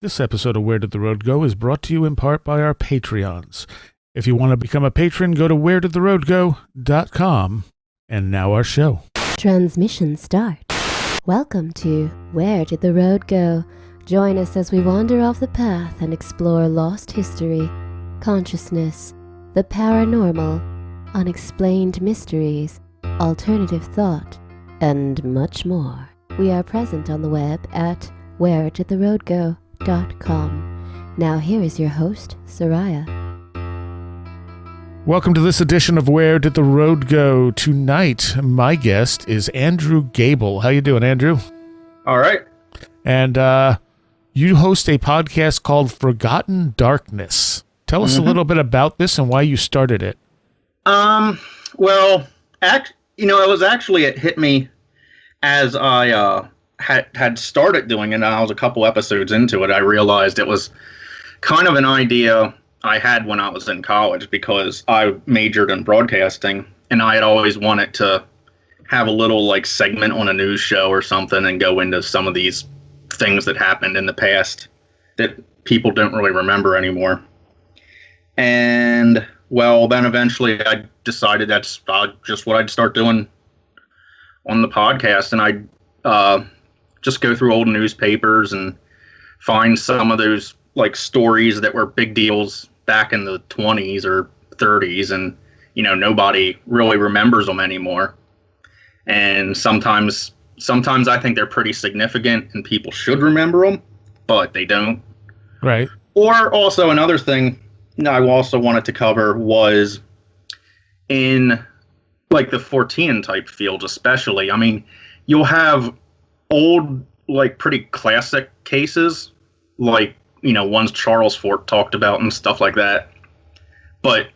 This episode of Where Did the Road Go is brought to you in part by our Patreons. If you want to become a patron, go to wheredidtheroadgo.com. And now our show. Transmission start. Welcome to Where Did the Road Go? Join us as we wander off the path and explore lost history, consciousness, the paranormal, unexplained mysteries, alternative thought, and much more. We are present on the web at wheredidtheroadgo.com. Now here is your host, Seriah. Welcome to this edition of Where Did the Road Go? Tonight, my guest is Andrew Gable. How you doing, Andrew? All right. And you host a podcast called Forgotten Darkness. Tell us a little bit about this and why you started it. Well, it hit me as I had started doing it, and I was a couple episodes into it. I realized it was kind of an idea I had when I was in college because I majored in broadcasting, and I had always wanted to have a little segment on a news show or something and go into some of these things that happened in the past that people don't really remember anymore. And well, then eventually I decided that's just what I'd start doing on the podcast, and I'd just go through old newspapers and find some of those stories that were big deals back in the 20s or 30s, and nobody really remembers them anymore. And sometimes I think they're pretty significant and people should remember them, but they don't. Right. Or also another thing I also wanted to cover was in the Fortean type fields, especially. I mean, you'll have old, pretty classic cases, ones Charles Fort talked about and stuff like that. But,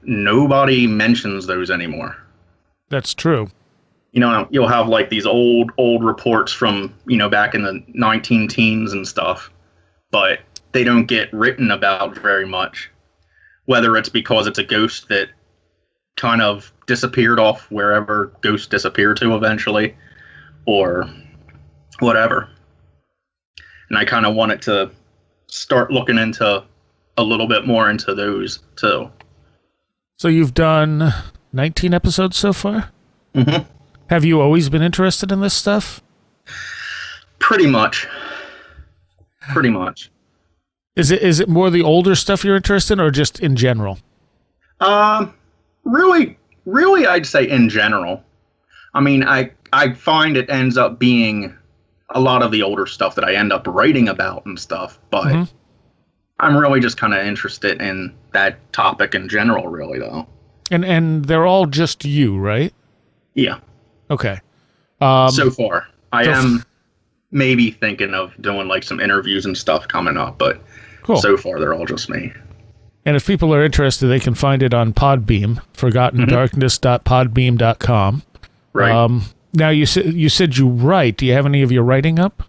nobody mentions those anymore. That's true. You'll have, these old reports from, back in the 19-teens and stuff, but they don't get written about very much. Whether it's because it's a ghost that kind of disappeared off wherever ghosts disappear to eventually, or whatever. And I kind of wanted to start looking into a little bit more into those too. So you've done 19 episodes so far? Mm-hmm. Have you always been interested in this stuff? Pretty much. Is it more the older stuff you're interested in, or just in general? Really, I'd say in general. I mean, I find it ends up being a lot of the older stuff that I end up writing about and stuff, but I'm really just kind of interested in that topic in general, really, though. And they're all just you, right? Yeah. Okay. So far. I am maybe thinking of doing some interviews and stuff coming up, but cool. So far they're all just me. And if people are interested, they can find it on Podbeam, forgottendarkness.podbeam.com. Right. Now you said you write. Do you have any of your writing up?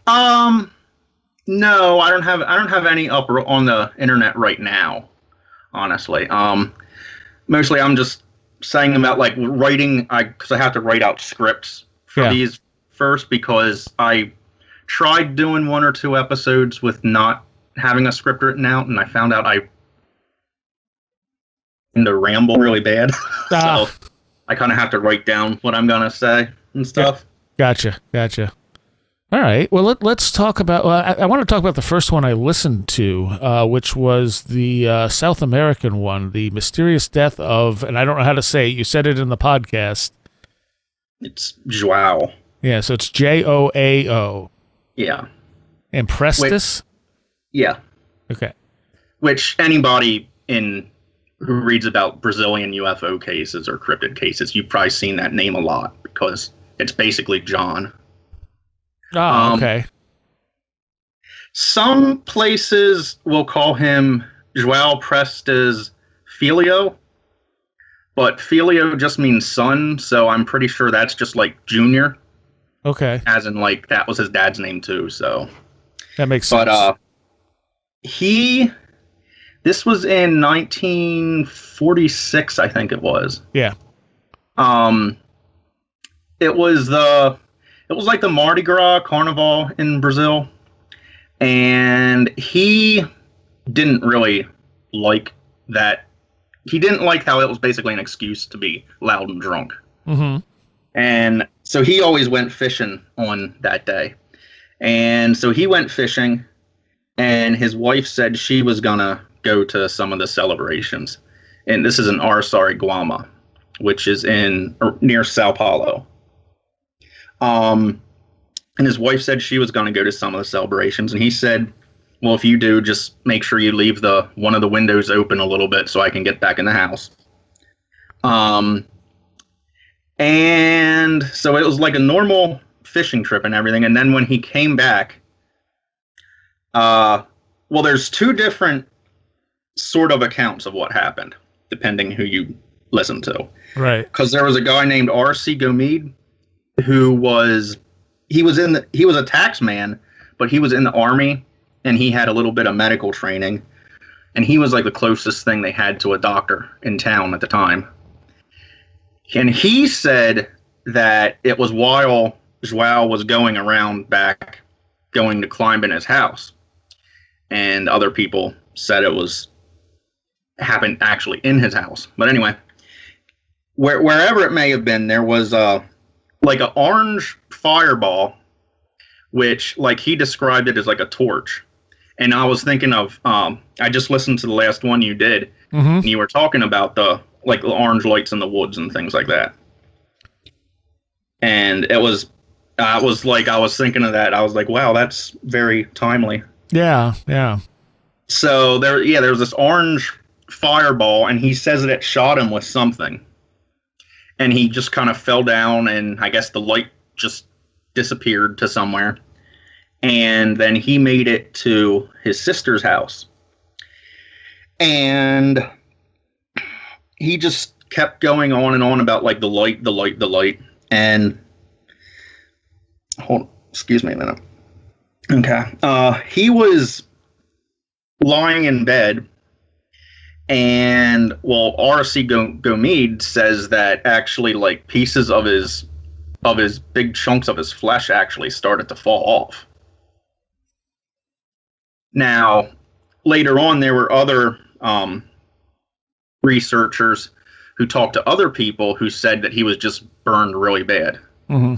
No, I don't have any up on the internet right now, honestly. Mostly I'm just saying about writing, because I have to write out scripts for these first, because I tried doing one or two episodes with not having a script written out, and I found out I ramble really bad. So I kind of have to write down what I'm gonna say and stuff. Gotcha. All right. Well, let's talk about. I want to talk about the first one I listened to, which was the South American one, the mysterious death of, and I don't know how to say it. You said it in the podcast. It's Joao. Yeah. So it's Joao. Yeah. And Prestis. Yeah. Okay. Which anybody who reads about Brazilian UFO cases or cryptid cases, you've probably seen that name a lot because it's basically John. Oh, okay. Some places will call him Joao Prestes Filho, but Filho just means son, so I'm pretty sure that's just Junior. Okay. As in that was his dad's name too, so. That makes sense. But this was in 1946, I think it was. Yeah. It was the Mardi Gras Carnival in Brazil, And he didn't really like that. He didn't like how it was basically an excuse to be loud and drunk. Mm-hmm. And so he always went fishing on that day. And so he went fishing, and his wife said she was going to go to some of the celebrations. And this is in Guama, which is near Sao Paulo. And his wife said she was going to go to some of the celebrations, and he said, well, if you do, just make sure you leave one of the windows open a little bit so I can get back in the house. And so it was like a normal fishing trip and everything. And then when he came back, well, there's two different sort of accounts of what happened, depending who you listen to. Right. Because there was a guy named R.C. Gomide who was a tax man, but he was in the army, and he had a little bit of medical training, and he was like the closest thing they had to a doctor in town at the time. And he said that it was while Joao was going around back, going to climb in his house, and other people said it happened actually in his house. But anyway, wherever it may have been, there was like an orange fireball, which like he described it as like a torch. And I was thinking of, I just listened to the last one you did, and you were talking about the orange lights in the woods and things like that. And I was thinking of that. I was like, wow, that's very timely. Yeah, yeah. So there was this orange fireball, and he says that it shot him with something. And he just kind of fell down, and I guess the light just disappeared to somewhere. And then he made it to his sister's house. And he just kept going on and on about like the light. And excuse me a minute. Okay. He was lying in bed, and well, R.C. Gomide says that actually like pieces of his big chunks of his flesh actually started to fall off. Now, later on, there were other researchers who talked to other people who said that he was just burned really bad. Mm-hmm.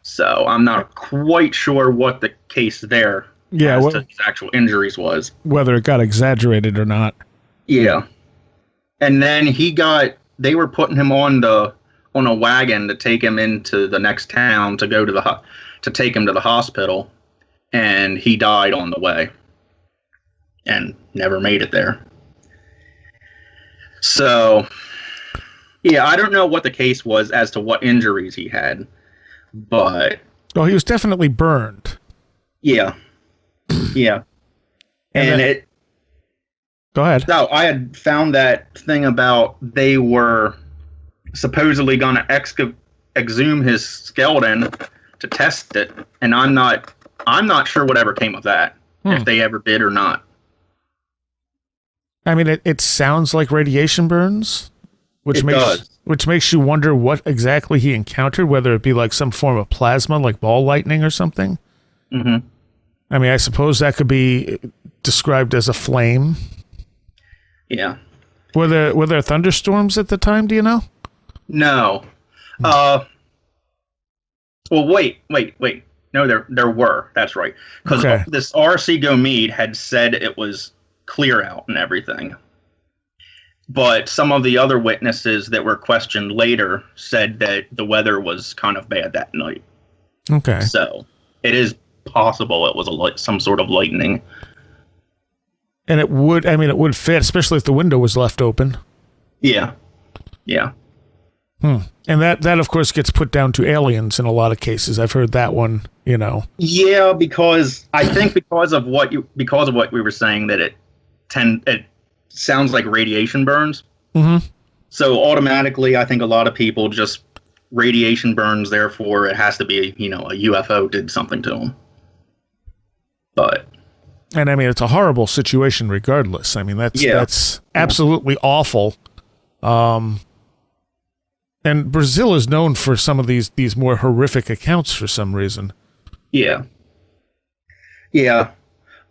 So I'm not quite sure what the case there as to his actual injuries was. Whether it got exaggerated or not. Yeah. And then they were putting him on a wagon to take him into the next town to take him to the hospital. And he died on the way and never made it there. So, yeah, I don't know what the case was as to what injuries he had, but... Oh, he was definitely burned. Yeah. Yeah. And Go ahead. So, I had found that thing about they were supposedly going to exhume his skeleton to test it, and I'm not sure whatever came of that, if they ever did or not. I mean, it sounds like radiation burns, which makes you wonder what exactly he encountered, whether it be like some form of plasma, like ball lightning or something. Mm-hmm. I mean, I suppose that could be described as a flame. Yeah. Were there thunderstorms at the time, do you know? No. Well, wait. No, there were. That's right. Because this R.C. Gomide had said it was clear out and everything. But some of the other witnesses that were questioned later said that the weather was kind of bad that night. Okay. So it is possible it was some sort of lightning. And it would fit, especially if the window was left open. Yeah. Yeah. And that of course gets put down to aliens in a lot of cases. I've heard that one, you know. Yeah, because I think because of what we were saying, that it sounds like radiation burns. Mm-hmm. So automatically, I think a lot of people just radiation burns. Therefore, it has to be a UFO did something to them. And I mean, it's a horrible situation, regardless. I mean, that's absolutely awful. And Brazil is known for some of these more horrific accounts for some reason. Yeah. Yeah.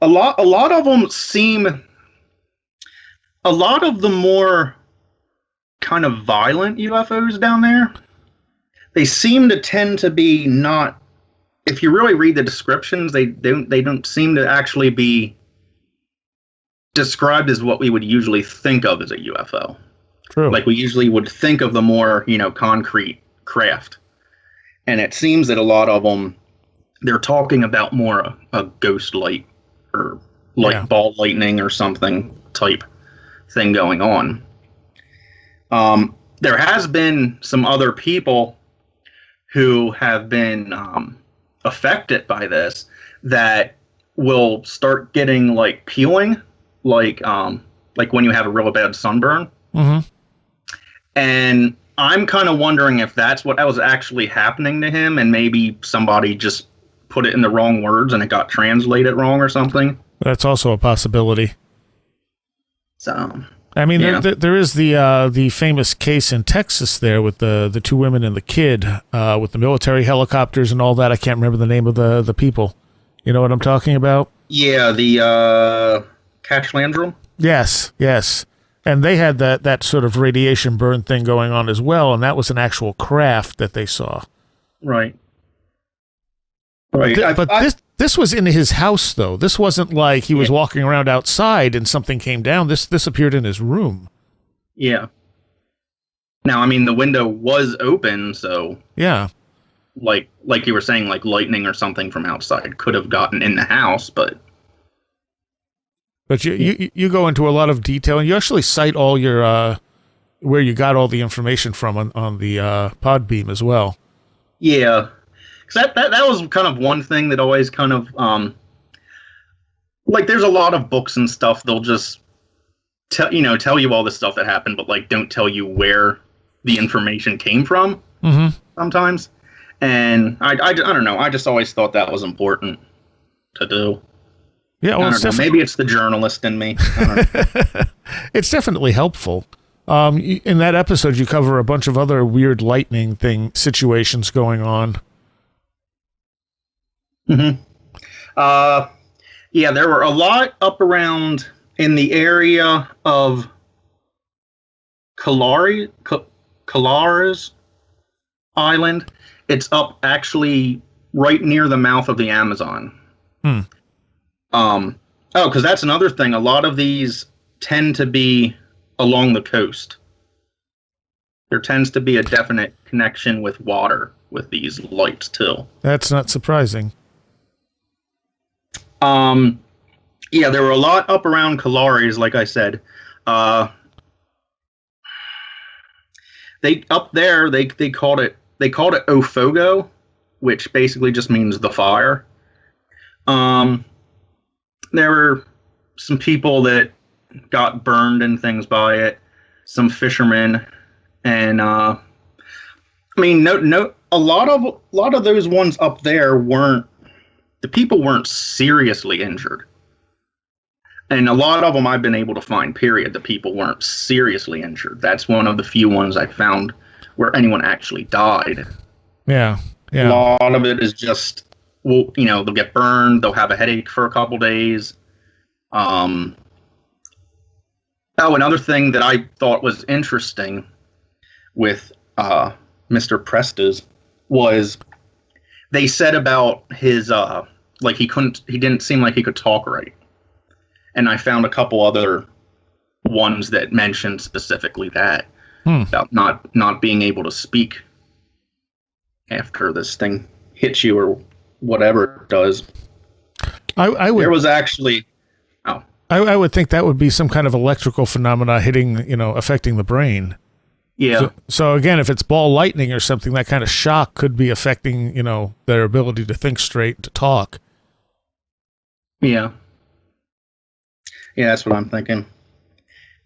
a lot of them seem, a lot of the more kind of violent UFOs down there, they seem to tend to be not, if you really read the descriptions, they don't seem to actually be described as what we would usually think of as a UFO. True. Like we usually would think of the more, concrete craft. And it seems that a lot of them, they're talking about more a ghost light or ball lightning or something type thing going on. There has been some other people who have been affected by this that will start getting like peeling, like when you have a real bad sunburn. Mm-hmm. And I'm kind of wondering if that's what was actually happening to him, and maybe somebody just put it in the wrong words and it got translated wrong or something. That's also a possibility. So, I mean, there is the famous case in Texas there with the two women and the kid with the military helicopters and all that. I can't remember the name of the people. You know what I'm talking about? Yeah, the Cash Landrum. Yes. And they had that sort of radiation burn thing going on as well, and that was an actual craft that they saw. Right. But this was in his house, though. This wasn't like he was walking around outside and something came down. This appeared in his room. Yeah. Now, I mean, the window was open, so yeah, like you were saying, like lightning or something from outside could have gotten in the house, but you go into a lot of detail, and you actually cite all your where you got all the information from on the Podbeam as well. Yeah. Because that was kind of one thing that always kind of, like, there's a lot of books and stuff, they'll just tell you all this stuff that happened, but, like, don't tell you where the information came from sometimes. And I don't know, I just always thought that was important to do. Yeah, well, maybe it's the journalist in me. It's definitely helpful. In that episode, you cover a bunch of other weird lightning situations going on. Mm-hmm. Yeah, there were a lot up around in the area of Calares Island. It's up actually right near the mouth of the Amazon. Because that's another thing. A lot of these tend to be along the coast. There tends to be a definite connection with water with these lights too. That's not surprising. Yeah, there were a lot up around Calares, like I said. They called it Ofogo, which basically just means the fire. There were some people that got burned and things by it, some fishermen, and I mean, a lot of those ones up there the people weren't seriously injured. And a lot of them I've been able to find, period, the people weren't seriously injured. That's one of the few ones I found where anyone actually died. Yeah. A lot of it is just, well, they'll get burned, they'll have a headache for a couple days. Another thing that I thought was interesting with Mr. Prestes was they said about his he didn't seem like he could talk right. And I found a couple other ones that mentioned specifically that about not being able to speak after this thing hits you or whatever it does. I would. There was actually. I would think that would be some kind of electrical phenomena hitting, affecting the brain. Yeah. So again, if it's ball lightning or something, that kind of shock could be affecting, their ability to think straight and to talk. Yeah. Yeah, that's what I'm thinking.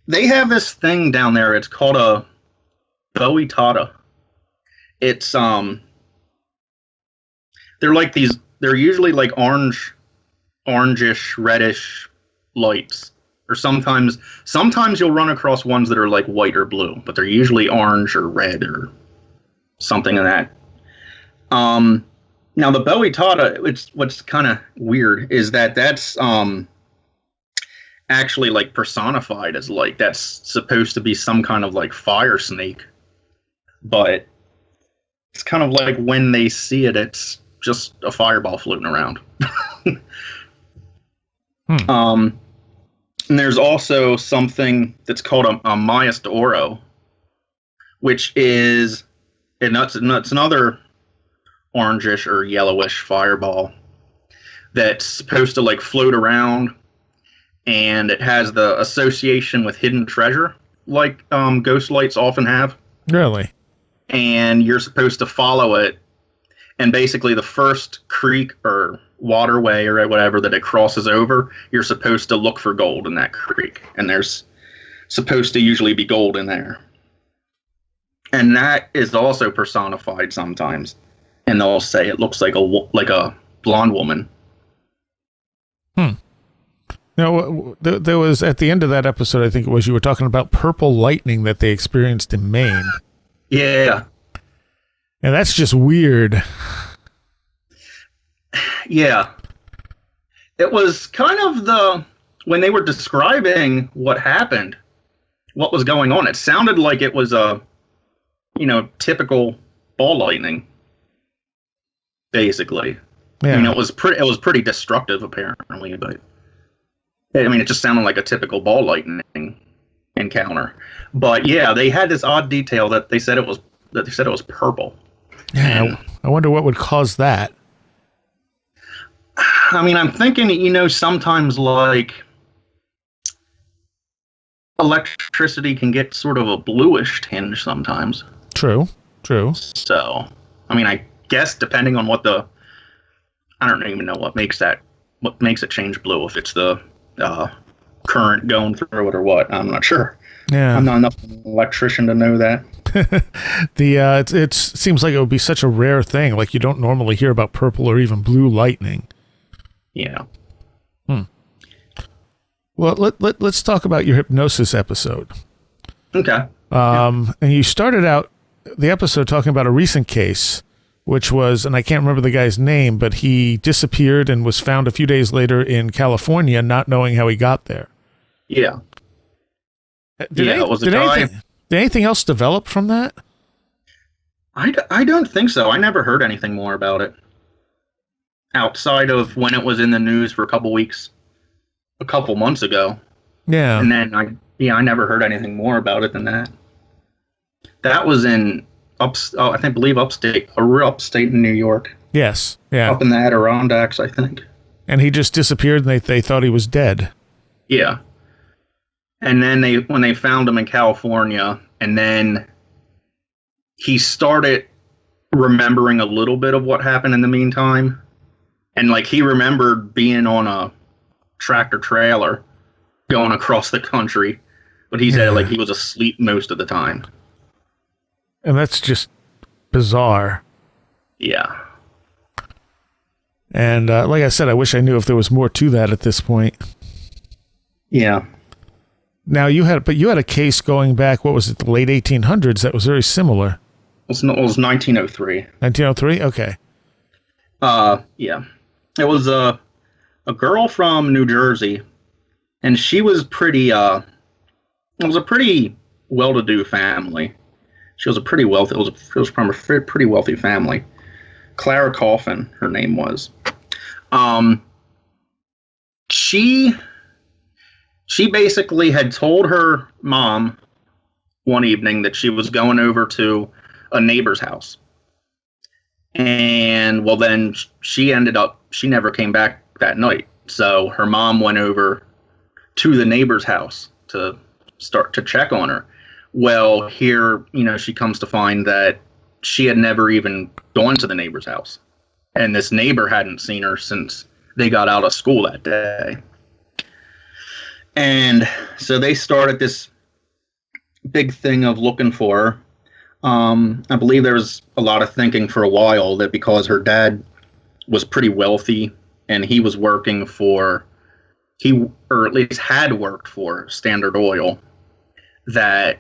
They have this thing down there. It's called a Boitata. It's they're like these. They're usually like orangish, reddish lights. Or sometimes you'll run across ones that are like white or blue, but they're usually orange or red or something of that. Now the Bowie Tata, it's what's kind of weird is that that's actually like personified as like that's supposed to be some kind of like fire snake, but it's kind of like when they see it, it's just a fireball floating around. And there's also something that's called a Mayas de Oro, which is it's another orangish or yellowish fireball that's supposed to like float around, and it has the association with hidden treasure, like ghost lights often have. Really? And you're supposed to follow it, and basically the first creek or waterway or whatever that it crosses over, you're supposed to look for gold in that creek, and there's supposed to usually be gold in there. And that is also personified sometimes, and they'll say it looks like a blonde woman. Now, there was, at the end of that episode, I think it was, you were talking about purple lightning that they experienced in Maine. Yeah. And that's just weird. Yeah. It was kind of when they were describing what happened, what was going on, it sounded like it was a, typical ball lightning, basically. Yeah. It was pretty destructive, apparently, but it just sounded like a typical ball lightning encounter. But yeah, they had this odd detail that they said it was purple. Yeah, I wonder what would cause that. I'm thinking, sometimes like electricity can get sort of a bluish tinge sometimes. True. So, I guess depending on I don't even know what makes it change blue, if it's the current going through it or what. I'm not sure. Yeah. I'm not enough of an electrician to know that. It seems like it would be such a rare thing. Like, you don't normally hear about purple or even blue lightning. Yeah. Well, let's talk about your hypnosis episode. Okay. And you started out the episode talking about a recent case, which was, and I can't remember the guy's name, but he disappeared and was found a few days later in California, not knowing how he got there. Yeah. Did anything else develop from that? I don't think so. I never heard anything more about it. Outside of when it was in the news for a couple months ago. Yeah. And then I never heard anything more about it than that. That was in believe upstate in New York. Yes. Yeah. Up in the Adirondacks, I think. And he just disappeared, and they thought he was dead. Yeah. And then when they found him in California, and then he started remembering a little bit of what happened in the meantime. And like he remembered being on a tractor trailer going across the country, but he said like he was asleep most of the time. And that's just bizarre. Yeah. And like I said, I wish I knew if there was more to that at this point. Yeah. Now you had a case going back, what was it, the late 1800s that was very similar. It was 1903. 1903? Okay. Yeah. It was a girl from New Jersey, and she was it was a pretty well-to-do family. She was it was from a pretty wealthy family. Clara Coffin, her name was. She basically had told her mom one evening that she was going over to a neighbor's house. And well, then she never came back that night. So her mom went over to the neighbor's house to start to check on her. Well, here, she comes to find that she had never even gone to the neighbor's house. And this neighbor hadn't seen her since they got out of school that day. And so they started this big thing of looking for her. I believe there was a lot of thinking for a while that because her dad was pretty wealthy and he was working or at least had worked for Standard Oil, that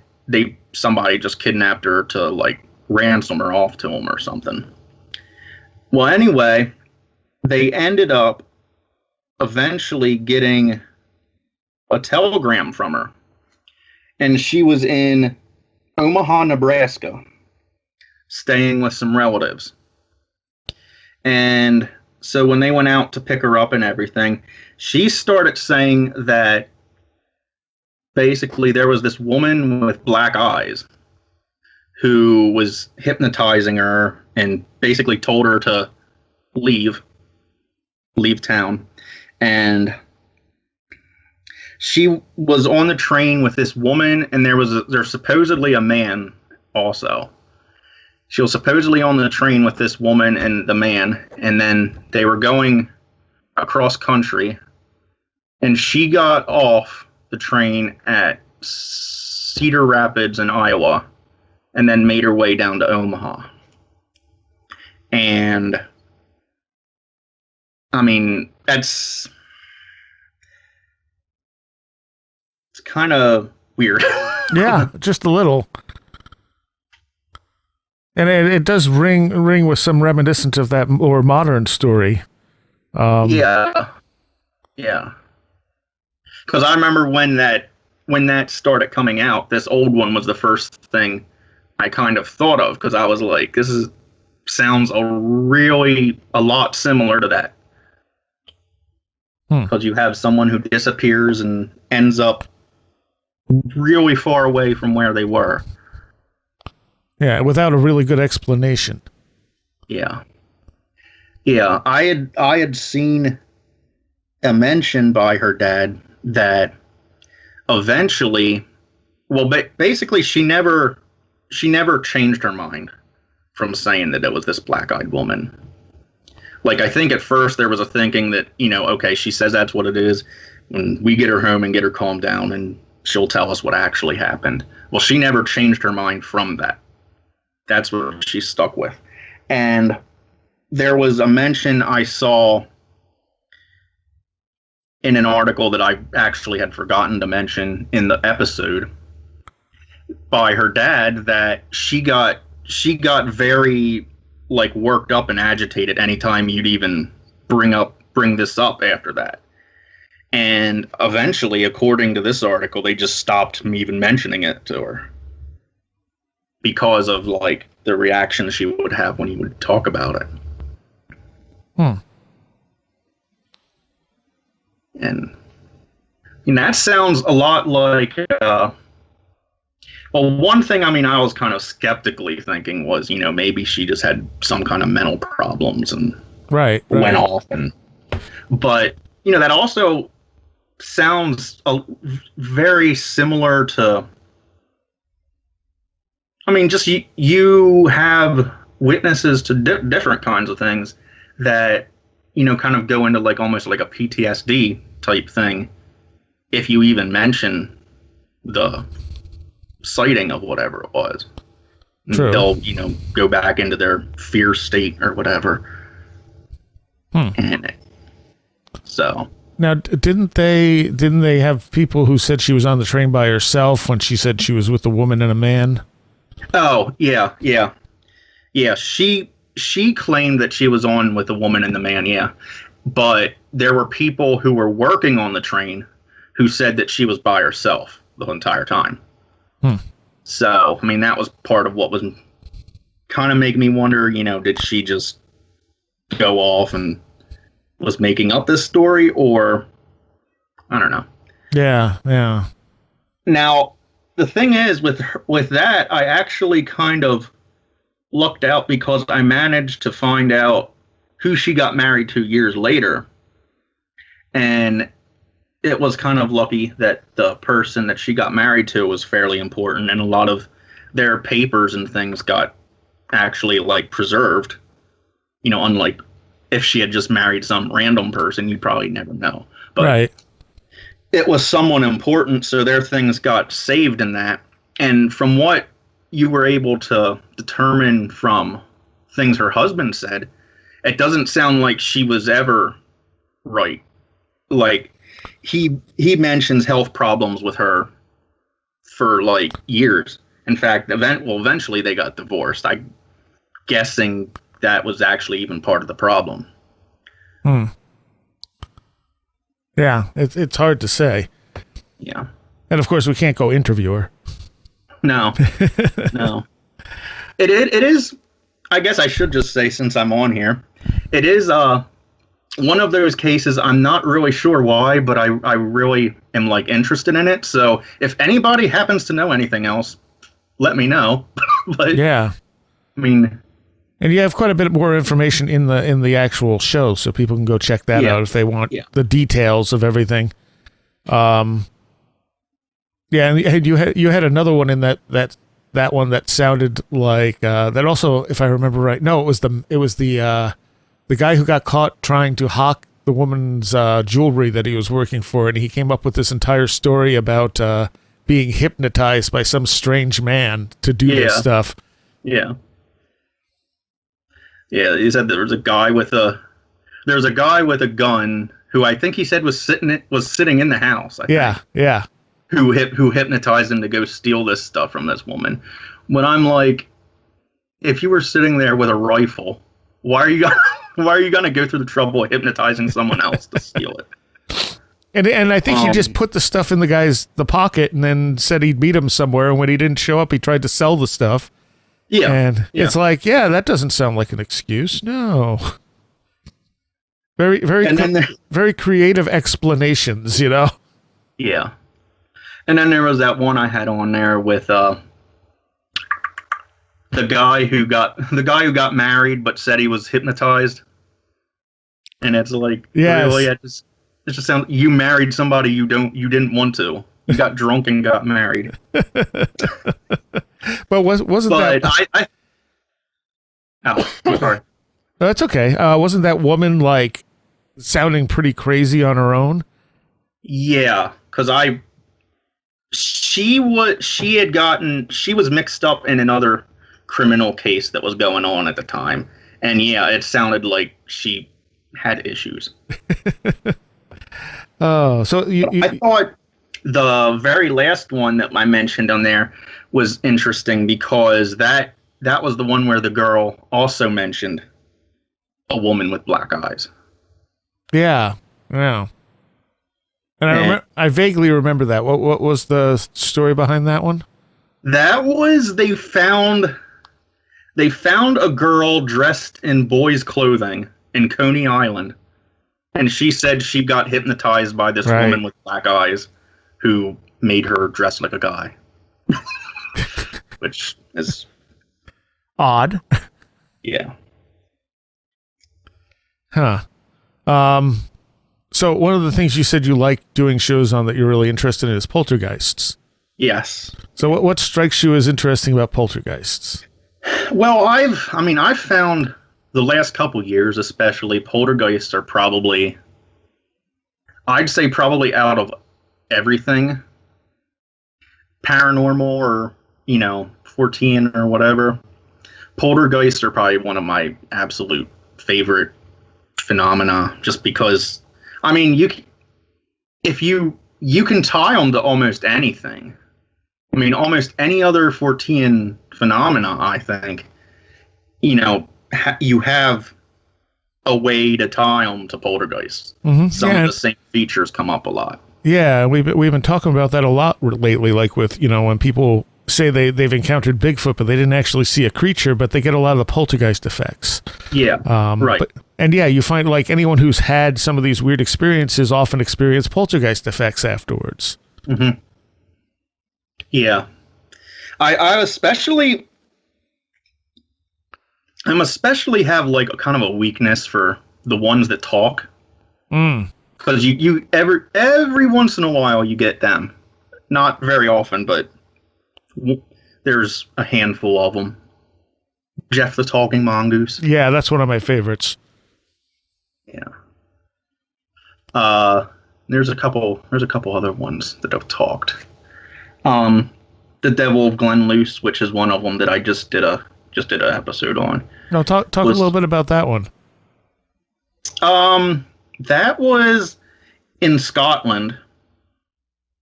somebody just kidnapped her to like ransom her off to him or something. Well, anyway, they ended up eventually getting a telegram from her. And she was in Omaha, Nebraska, staying with some relatives. And so when they went out to pick her up and everything, she started saying that basically there was this woman with black eyes who was hypnotizing her and basically told her to leave town. And she was on the train with this woman, and there's supposedly a man also. She was supposedly on the train with this woman and the man, and then they were going across country, and she got off the train at Cedar Rapids in Iowa, and then made her way down to Omaha. And I mean, it's kind of weird. Yeah, just a little. And it does ring with some reminiscent of that more modern story. Yeah. Because I remember when that started coming out, this old one was the first thing I kind of thought of, because I was like, sounds a lot similar to that. Because you have someone who disappears and ends up really far away from where they were. Yeah, without a really good explanation. Yeah. I had seen a mention by her dad that eventually, well, basically she never changed her mind from saying that it was this black-eyed woman. Like, I think at first there was a thinking that, okay, she says that's what it is. When we get her home and get her calmed down, and she'll tell us what actually happened. Well, she never changed her mind from that. That's what she's stuck with. And there was a mention I saw in an article that I actually had forgotten to mention in the episode by her dad, that she got very worked up and agitated anytime you'd even bring this up after that. And eventually, according to this article, they just stopped me even mentioning it to her because of the reaction she would have when you would talk about it. And that sounds a lot like well, one thing, I was kind of skeptically thinking was, maybe she just had some kind of mental problems and went off. But, that also sounds very similar to, just you have witnesses to different kinds of things that, kind of go into almost like a PTSD type thing if you even mention the sighting of whatever it was. True. They'll go back into their fear state or whatever. And so now, didn't they have people who said she was on the train by herself when she said she was with a woman and a man? Oh, yeah. She claimed that she was on with a woman and the man, yeah. But there were people who were working on the train who said that she was by herself the entire time. So, that was part of what was kind of making me wonder, did she just go off and was making up this story, or I don't know. Yeah. Now, the thing is with that, I actually kind of lucked out because I managed to find out who she got married to years later. And it was kind of lucky that the person that she got married to was fairly important, and a lot of their papers and things got actually preserved. Unlike if she had just married some random person, you'd probably never know. But it was someone important, so their things got saved in that. And from what you were able to determine from things her husband said, it doesn't sound like she was ever right. He mentions health problems with her for years. In fact, eventually they got divorced. I'm guessing that was actually even part of the problem. Yeah, it's hard to say. Yeah. And of course, we can't go interview her. No. No. It is, I guess I should just say, since I'm on here, it is one of those cases. I'm not really sure why, but I really am like interested in it. So if anybody happens to know anything else, let me know. But yeah, I mean, and you have quite a bit more information in the actual show, so people can go check that out if they want the details of everything. Yeah, and you had another one in that one that sounded like that also, if I remember right. No, it was the guy who got caught trying to hawk the woman's jewelry that he was working for, and he came up with this entire story about being hypnotized by some strange man to do this stuff. Yeah. Yeah, he said there was a guy with a gun who I think he said was sitting in the house. I think, yeah. Who hypnotized him to go steal this stuff from this woman. When I'm like, if you were sitting there with a rifle, why are you gonna go through the trouble of hypnotizing someone else to steal it? And I think he just put the stuff in the pocket and then said he'd meet him somewhere. And when he didn't show up, he tried to sell the stuff. Yeah. And it's like, that doesn't sound like an excuse. No. Very, very, very creative explanations, you know? Yeah. And then there was that one I had on there with the guy who got married but said he was hypnotized. And it's like, really, it just sounds, you married somebody you didn't want to. You got drunk and got married. But wasn't that? I'm sorry. No, that's okay. Wasn't that woman like sounding pretty crazy on her own? Yeah, because she was mixed up in another criminal case that was going on at the time, and it sounded like she had issues. Oh, so I thought the very last one that I mentioned on there was interesting because that was the one where the girl also mentioned a woman with black eyes. Yeah. And I vaguely remember that. What was the story behind that one? That was they found a girl dressed in boys' clothing in Coney Island, and she said she got hypnotized by this woman with black eyes who made her dress like a guy. Which is odd. Yeah. Huh. So one of the things you said you like doing shows on that you're really interested in is poltergeists. Yes. So what strikes you as interesting about poltergeists? Well, I've found the last couple years, especially, poltergeists are probably, I'd say probably out of everything, paranormal or, 14 or whatever, poltergeists are probably one of my absolute favorite phenomena, just because, you can tie them to almost anything. Almost any other 14 phenomena, I think, you have a way to tie them to poltergeists. Mm-hmm. Some of the same features come up a lot. Yeah, we've been talking about that a lot lately, like with, when people say they've encountered Bigfoot, but they didn't actually see a creature, but they get a lot of the poltergeist effects. Yeah, right. You find like anyone who's had some of these weird experiences often experience poltergeist effects afterwards. Mm-hmm. Yeah. I'm especially have like a kind of a weakness for the ones that talk. Because you every once in a while you get them. Not very often, but there's a handful of them. Jeff the Talking Mongoose. Yeah, that's one of my favorites. Yeah. There's a couple other ones that have talked. The Devil of Glen Luce, which is one of them that I just did an episode on. No, talk a little bit about that one. That was in Scotland.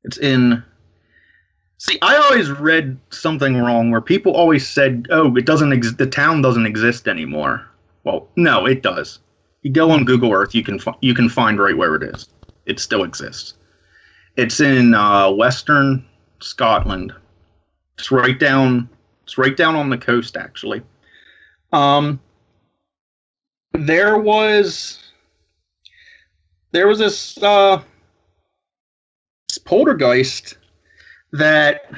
It's in. See, I always read something wrong where people always said, "Oh, it doesn't. The town doesn't exist anymore." Well, no, it does. You go on Google Earth, you can find right where it is. It still exists. It's in western Scotland. It's right down. It's right down on the coast, actually. There was this poltergeist that,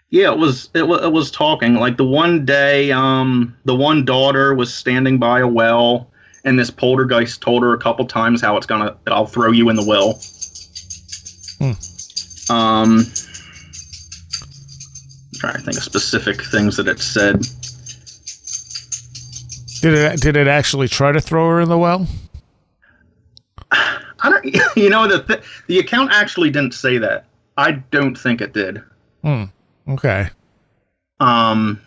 yeah, it was talking. Like the one day, the one daughter was standing by a well, and this poltergeist told her a couple times how that I'll throw you in the well. I'm trying to think of specific things that it said. Did it actually try to throw her in the well? I don't. You know, the account actually didn't say that. I don't think it did. Okay. I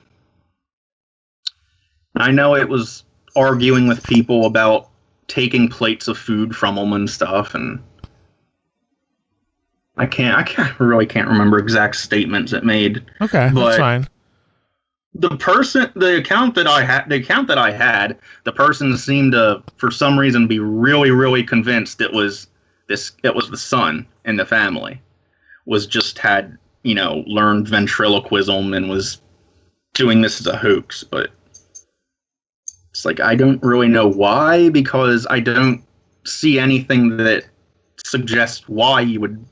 know it was arguing with people about taking plates of food from them and stuff, and I can't remember exact statements it made. Okay, but that's fine. The account that I had, the person seemed to, for some reason, be really, really convinced it was the son in the family, had learned ventriloquism and was doing this as a hoax. But it's like, I don't really know why, because I don't see anything that suggests why you would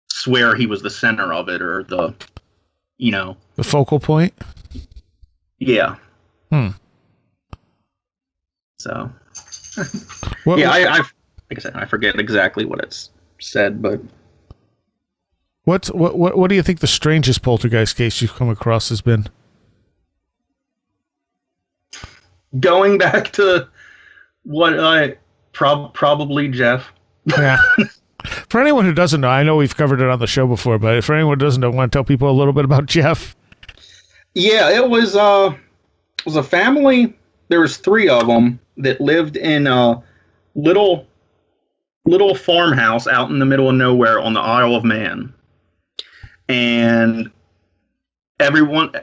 swear he was the center of it, or the focal point. Yeah. So. Yeah, I like I said, I forget exactly what it's said, but. What do you think the strangest poltergeist case you've come across has been? Going back to what I probably Jeff. Yeah. For anyone who doesn't know, I know we've covered it on the show before, but for anyone who doesn't know, want to tell people a little bit about Jeff? Yeah, it was a family. There was 3 of them that lived in a little farmhouse out in the middle of nowhere on the Isle of Man. And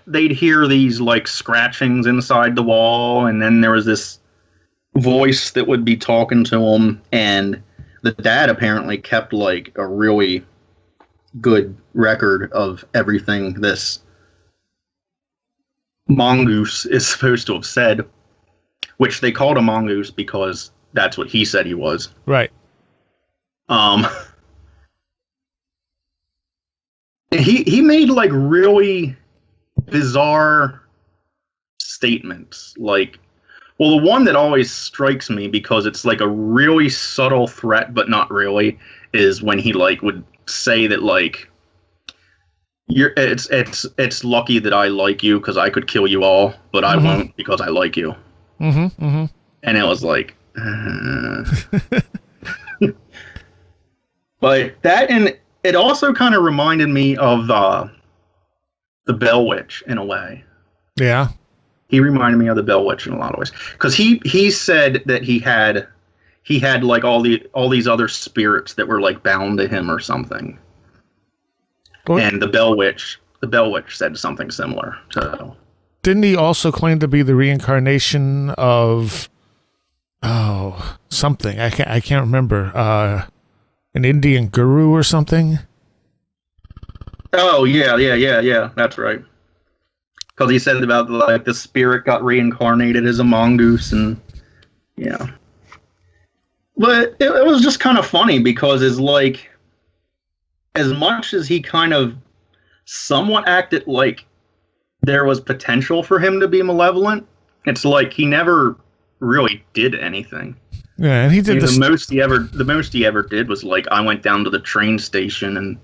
they'd hear these like scratchings inside the wall, and then there was this voice that would be talking to them, and the dad apparently kept like a really good record of everything this mongoose is supposed to have said, which they called a mongoose because that's what he said he was. Right. He made like really bizarre statements. Like, well, the one that always strikes me because it's like a really subtle threat, but not really, is when he like would say that like, it's lucky that I like you because I could kill you all, but I won't because I like you. And it was like, but that, and it also kind of reminded me of the Bell Witch in a way. Yeah. He reminded me of the Bell Witch in a lot of ways, because he said that he had like all these other spirits that were like bound to him or something. What? And the Bell Witch said something similar. So didn't he also claim to be the reincarnation of something? I can't remember. An Indian guru or something? Oh yeah. That's right. Because he said about like the spirit got reincarnated as a mongoose, and yeah. But it was just kind of funny because it's like, as much as he kind of somewhat acted like there was potential for him to be malevolent, it's like he never really did anything. Yeah, and he did the most he ever did was like, I went down to the train station and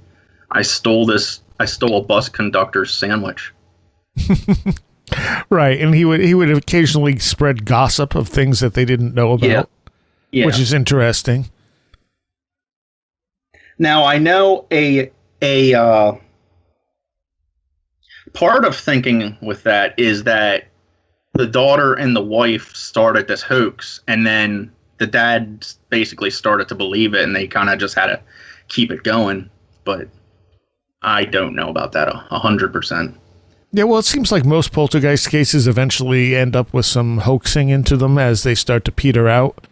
I stole a bus conductor's sandwich. Right, and he would occasionally spread gossip of things that they didn't know about. Yeah. Which is interesting. Now, I know a part of thinking with that is that the daughter and the wife started this hoax, and then the dad basically started to believe it, and they kind of just had to keep it going. But I don't know about that 100%. Yeah, well, it seems like most poltergeist cases eventually end up with some hoaxing into them as they start to peter out.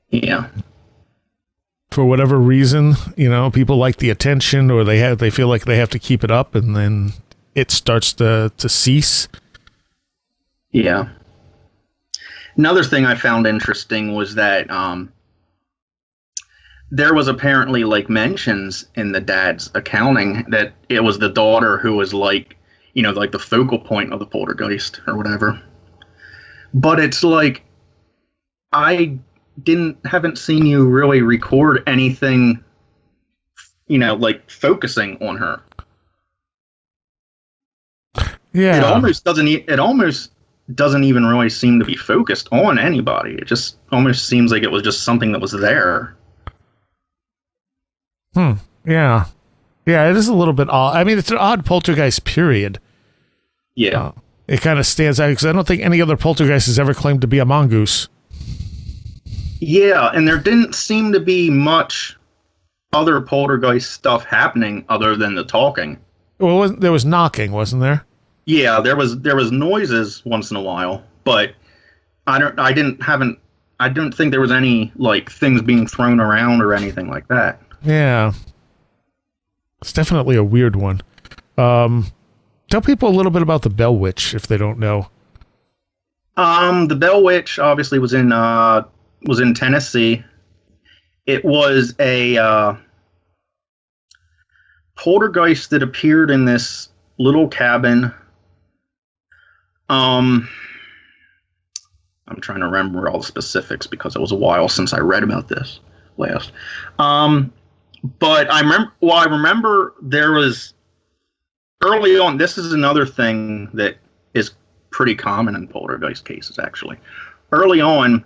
Yeah. For whatever reason, people like the attention, or they feel like they have to keep it up, and then it starts to cease. Yeah. Another thing I found interesting was that there was apparently like mentions in the dad's accounting that it was the daughter who was like the focal point of the poltergeist or whatever. But it's like, I haven't seen you really record anything, like focusing on her. Yeah. It almost doesn't even really seem to be focused on anybody. It just almost seems like it was just something that was there. Yeah. Yeah, it is a little bit odd. I mean, it's an odd poltergeist, period. Yeah. It kind of stands out because I don't think any other poltergeist has ever claimed to be a mongoose. Yeah, and there didn't seem to be much other poltergeist stuff happening other than the talking. Well, there was knocking, wasn't there? Yeah, there was noises once in a while, but I don't think there was any like things being thrown around or anything like that. Yeah. It's definitely a weird one. Tell people a little bit about the Bell Witch if they don't know. The Bell Witch obviously was in Tennessee. It was a poltergeist that appeared in this little cabin. I'm trying to remember all the specifics because it was a while since I read about this last. But I remember there was early on. This is another thing that is pretty common in poltergeist cases, actually. Early on,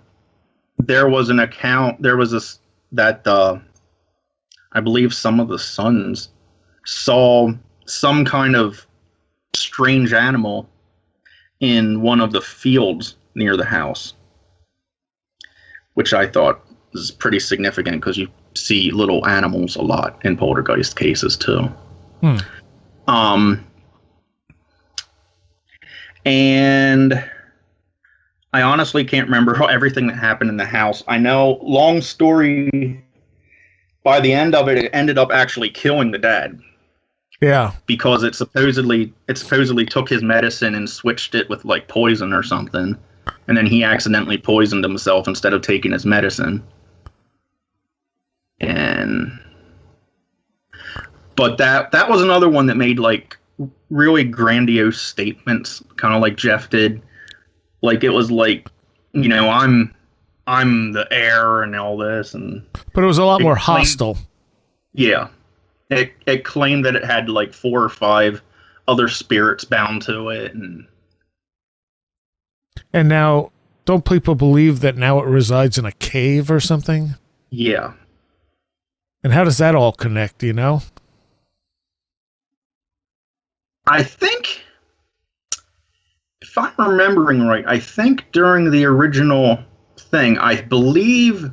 there was an account. There was I believe some of the sons saw some kind of strange animal in one of the fields near the house, which I thought was pretty significant because you see little animals a lot in poltergeist cases too. And I honestly can't remember everything that happened in the house. I know, long story, by the end of it, it ended up actually killing the dad. Yeah. Because it supposedly took his medicine and switched it with like poison or something. And then he accidentally poisoned himself instead of taking his medicine. But that was another one that made like really grandiose statements, kind of like Jeff did. Like it was like, I'm the heir and all this, but it was a lot more hostile. Yeah. It claimed that it had like 4 or 5 other spirits bound to it, and now, don't people believe that now it resides in a cave or something? Yeah. And how does that all connect, do you know? I think, if I'm remembering right, I think during the original thing, I believe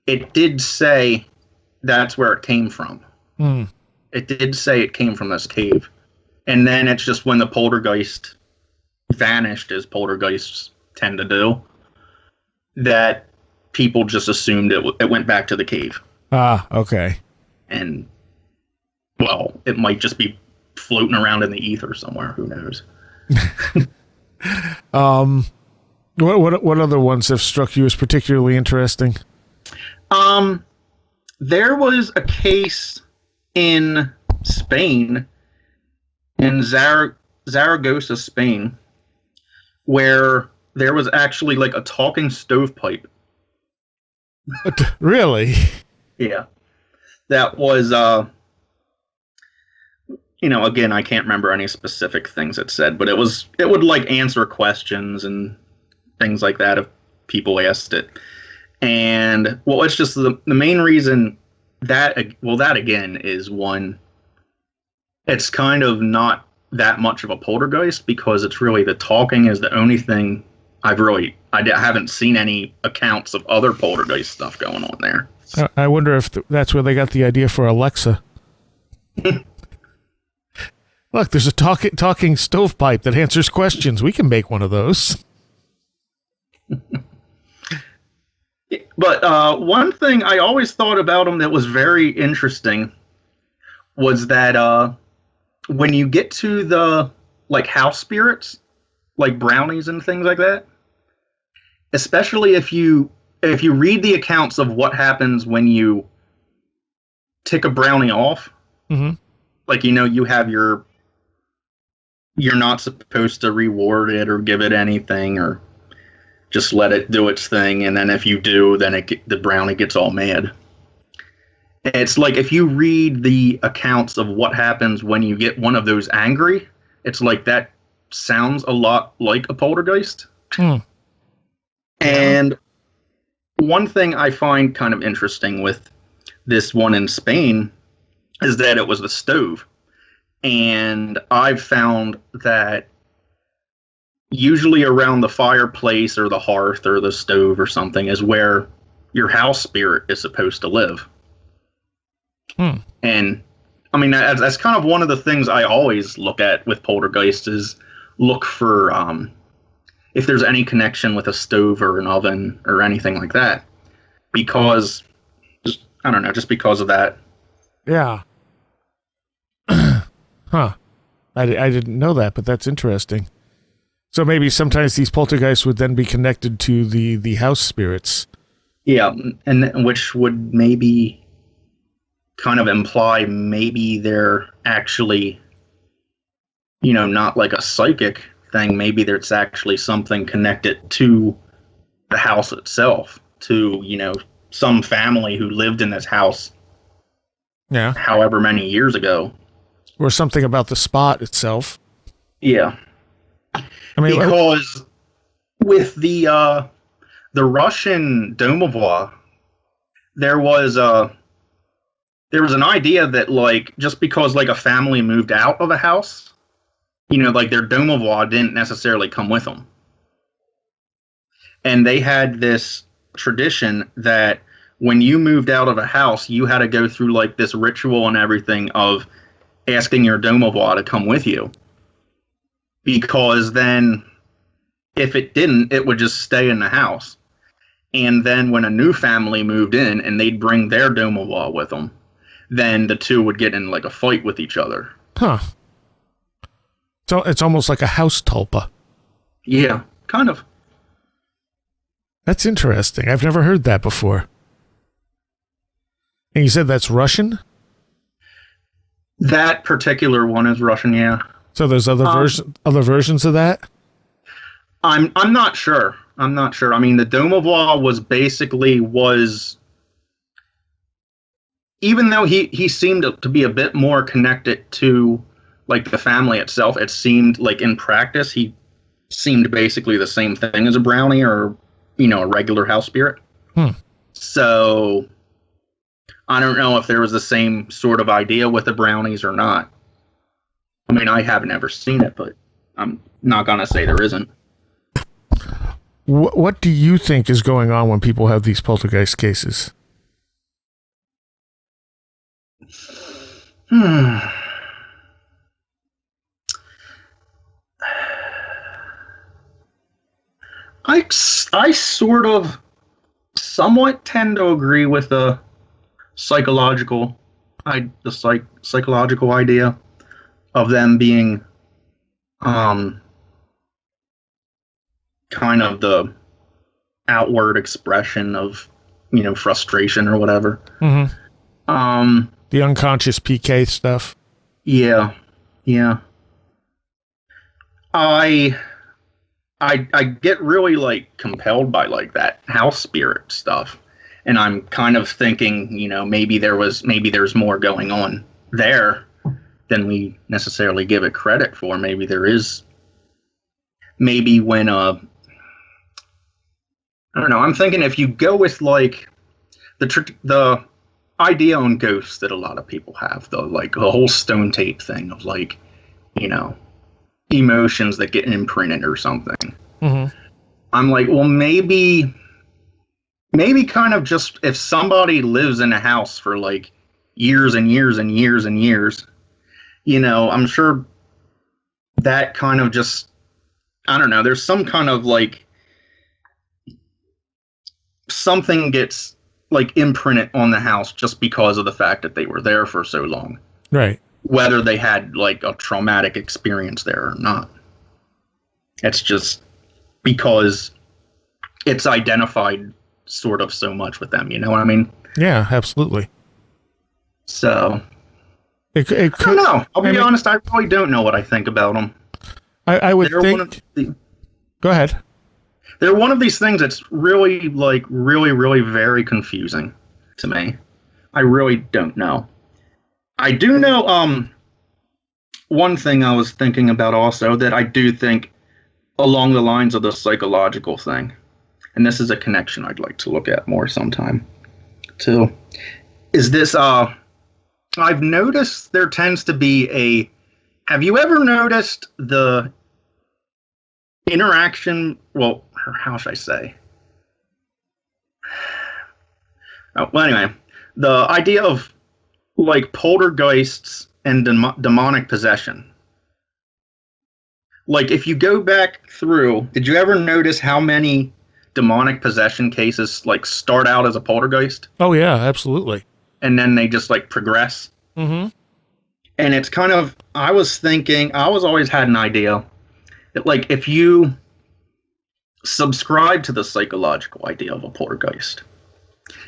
it did say that's where it came from. It did say it came from this cave. And then it's just when the poltergeist vanished, as poltergeists tend to do, that people just assumed it went back to the cave. Ah, okay. And, well, it might just be floating around in the ether somewhere. Who knows? What other ones have struck you as particularly interesting? There was a case in Spain, in Zaragoza, Spain, where there was actually like a talking stovepipe. Really? Yeah. That was, again, I can't remember any specific things it said, but it would like answer questions and things like that if people asked it. And, well, it's just the main reason that again is one, it's kind of not that much of a poltergeist because it's really the talking is the only thing I haven't seen any accounts of other poltergeist stuff going on there. I wonder if that's where they got the idea for Alexa. Look, there's a talking stovepipe that answers questions. We can make one of those. But one thing I always thought about them that was very interesting was that when you get to the like house spirits, like brownies and things like that, especially if you read the accounts of what happens when you tick a brownie off, like you have you're not supposed to reward it or give it anything or just let it do its thing, and then if you do, then the brownie gets all mad. It's like if you read the accounts of what happens when you get one of those angry, it's like that sounds a lot like a poltergeist. And one thing I find kind of interesting with this one in Spain is that it was the stove. And I've found that usually around the fireplace or the hearth or the stove or something is where your house spirit is supposed to live. And I mean, that's kind of one of the things I always look at with poltergeist is look for if there's any connection with a stove or an oven or anything like that, because I don't know, just because of that. Yeah. Huh. I didn't know that, but that's interesting. So maybe sometimes these poltergeists would then be connected to the house spirits. Yeah, and which would maybe kind of imply maybe they're actually, not like a psychic thing. Maybe there's actually something connected to the house itself, to, some family who lived in this house. Yeah. However many years ago. Or something about the spot itself. Yeah. I mean, because with the Russian domovoi, there was an idea that like just because like a family moved out of a house, like their domovoi didn't necessarily come with them, and they had this tradition that when you moved out of a house, you had to go through like this ritual and everything of asking your domovoi to come with you. Because then, if it didn't, it would just stay in the house. And then when a new family moved in and they'd bring their domovoi with them, then the two would get in like a fight with each other. Huh. So it's almost like a house tulpa. Yeah, kind of. That's interesting. I've never heard that before. And you said that's Russian? That particular one is Russian, yeah. So there's other versions of that? I'm not sure. I'm not sure. I mean, the domovoi was even though he seemed to be a bit more connected to like the family itself, it seemed like in practice he seemed basically the same thing as a brownie or a regular house spirit. So I don't know if there was the same sort of idea with the brownies or not. I mean, I have never seen it, but I'm not going to say there isn't. What do you think is going on when people have these poltergeist cases? I sort of somewhat tend to agree with the psychological idea of them being kind of the outward expression of frustration or whatever. The unconscious PK stuff. Yeah. I get really like compelled by like that house spirit stuff, and I'm kind of thinking, maybe there's more going on there than we necessarily give it credit for. Maybe there is. Maybe when I don't know. I'm thinking if you go with like the idea on ghosts that a lot of people have, the whole stone tape thing of like, emotions that get imprinted or something. I'm like, well, maybe kind of just if somebody lives in a house for like years and years and years and years, I'm sure that kind of just, I don't know, there's some kind of like, something gets like imprinted on the house just because of the fact that they were there for so long. Right. Whether they had like a traumatic experience there or not. It's just because it's identified sort of so much with them, you know what I mean? Yeah, absolutely. So, It I could, don't know. I'll be honest, I really don't know what I think about them. I would think... Go ahead. They're one of these things that's really, like, really very confusing to me. I really don't know. I do know, one thing I was thinking about also that I do think along the lines of the psychological thing, and this is a connection I'd like to look at more sometime, too, is this, I've noticed there tends to be have you ever noticed the interaction, well, how should I say? Oh, well, anyway, the idea of, like, poltergeists and demonic possession. Like, if you go back through, did you ever notice how many demonic possession cases, like, start out as a poltergeist? Oh, yeah, absolutely. And then they just, like, progress? Mm-hmm. And it's kind of, I was always had an idea that, like, if you subscribe to the psychological idea of a poltergeist,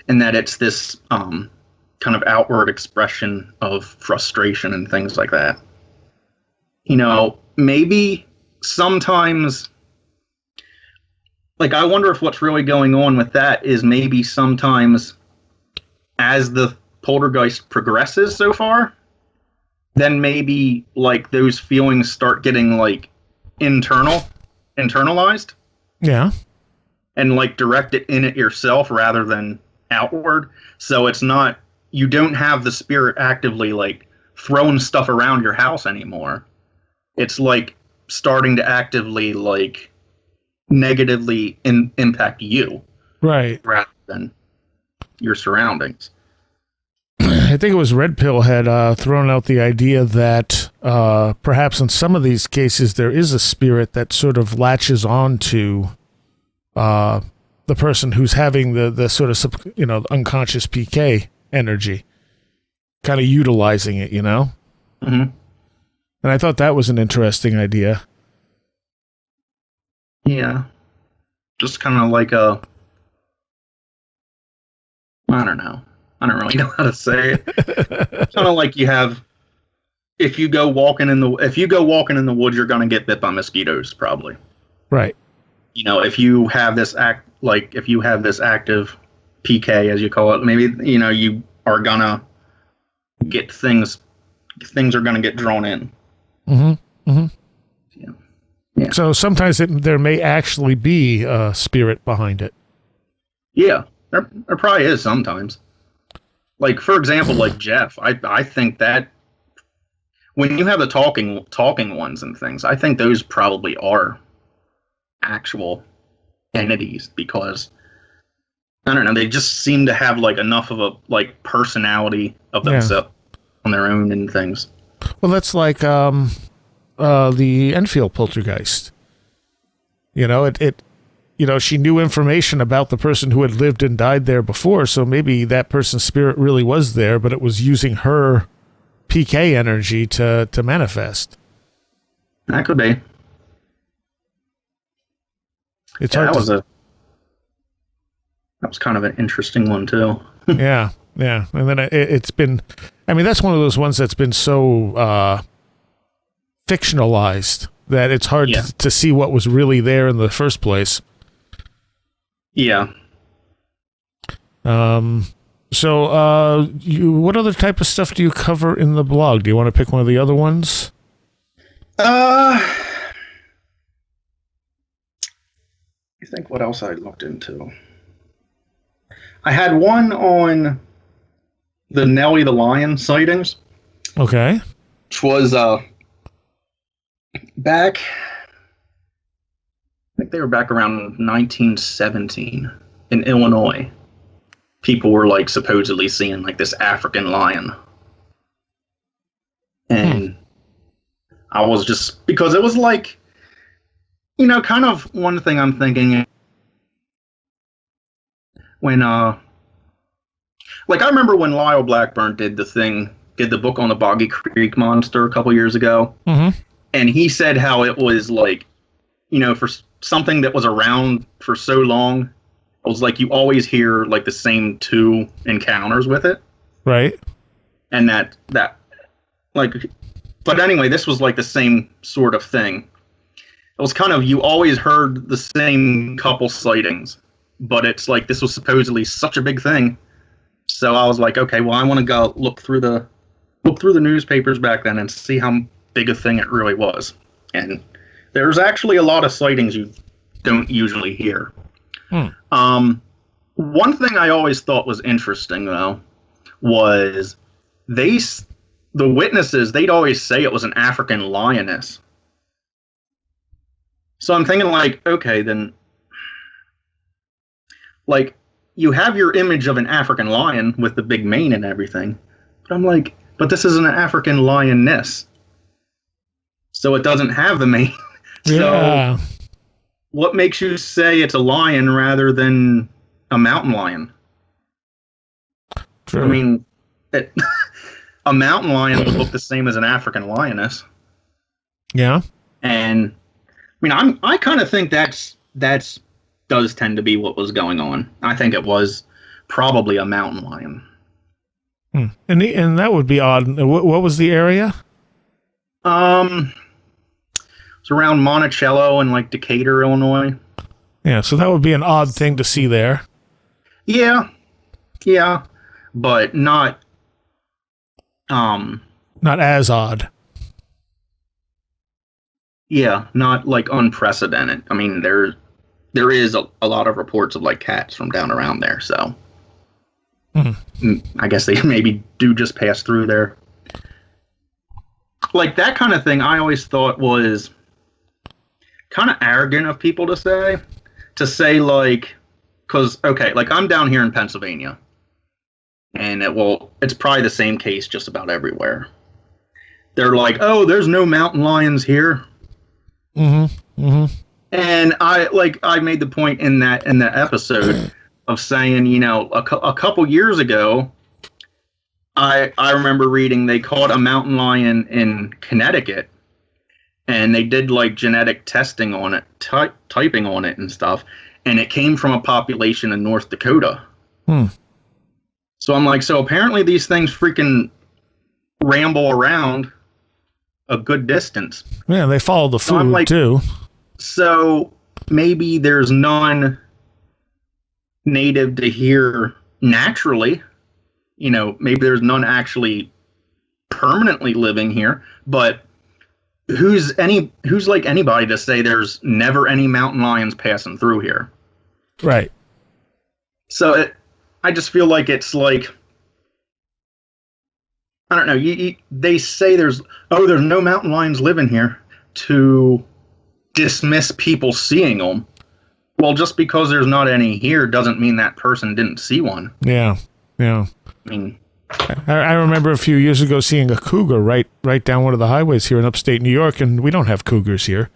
and that it's this kind of outward expression of frustration and things like that, you know, maybe sometimes, like, I wonder if what's really going on with that is maybe sometimes as the poltergeist progresses so far, then maybe, like, those feelings start getting, like, internalized. Yeah. And, like, direct it in at yourself rather than outward. So it's not, you don't have the spirit actively, like, throwing stuff around your house anymore. It's, like, starting to actively, like, negatively impact you. Right. Rather than your surroundings. I think it was Red Pill had thrown out the idea that perhaps in some of these cases there is a spirit that sort of latches on to the person who's having the sort of, unconscious PK energy, kind of utilizing it, you know? Mm-hmm. And I thought that was an interesting idea. Yeah. Just kind of like I don't know. I don't really know how to say it. Kind of like you have, if you go walking in the woods, you're gonna get bit by mosquitoes, probably. Right. You know, if you have this active PK, as you call it, maybe, you know, you are gonna get things are gonna get drawn in. Mm-hmm. Mm-hmm. Yeah. So sometimes there may actually be a spirit behind it. Yeah, there probably is sometimes. Like, for example, like Jeff, I think that when you have the talking ones and things, I think those probably are actual entities, because I don't know, they just seem to have like enough of a like personality of themselves on their own and things. Well, that's like the Enfield poltergeist. You know, it she knew information about the person who had lived and died there before, so maybe that person's spirit really was there, but it was using her PK energy to manifest. That could be. It's hard. That was kind of an interesting one too. Yeah. And then it's been, I mean, that's one of those ones that's been so fictionalized that it's hard to see what was really there in the first place. Yeah. So, what other type of stuff do you cover in the blog? Do you want to pick one of the other ones? I think what else I looked into. I had one on the Nellie the Lion sightings. Okay. Which was back, I think they were back around 1917 in Illinois. People were like supposedly seeing like this African lion. And I was just, because it was like, kind of one thing I'm thinking when, like I remember when Lyle Blackburn did the book on the Boggy Creek Monster a couple years ago. Mm-hmm. And he said how it was like, for something that was around for so long, it was like you always hear like the same two encounters with it. Right. And that like, but anyway, this was like the same sort of thing. It was kind of, you always heard the same couple sightings, but it's like this was supposedly such a big thing. So I was like, okay, well, I want to go look through the newspapers back then and see how big a thing it really was. And there's actually a lot of sightings you don't usually hear. One thing I always thought was interesting, though, was the witnesses, they'd always say it was an African lioness. So I'm thinking, like, okay, then, like, you have your image of an African lion with the big mane and everything. But I'm like, but this is an African lioness. So it doesn't have the mane. Yeah. So what makes you say it's a lion rather than a mountain lion? True. I mean, a mountain lion would look the same as an African lioness. Yeah. And I mean, I kind of think that's does tend to be what was going on. I think it was probably a mountain lion. And that would be odd. What was the area? It's around Monticello and like Decatur, Illinois. Yeah, so that would be an odd thing to see there. Yeah, but not as odd. Yeah, not like unprecedented. I mean, there is a lot of reports of like cats from down around there, so I guess they maybe do just pass through there. Like that kind of thing, I always thought was kind of arrogant of people to say like, because, okay, like I'm down here in Pennsylvania, and it's probably the same case just about everywhere. They're like, oh, there's no mountain lions here. Mm-hmm. Mm-hmm. And I made the point in that episode of saying, a couple years ago, I remember reading they caught a mountain lion in Connecticut, and they did like genetic testing on it, typing on it and stuff, and it came from a population in North Dakota. So I'm like, so apparently these things freaking ramble around a good distance. Yeah, they follow the food too. So maybe there's none native to here naturally. Maybe there's none actually permanently living here, but who's like anybody to say there's never any mountain lions passing through here? Right. So I just feel like it's like, I don't know. They say there's no mountain lions living here to dismiss people seeing them. Well, just because there's not any here doesn't mean that person didn't see one. Yeah. I mean, I remember a few years ago seeing a cougar right down one of the highways here in upstate New York, and we don't have cougars here.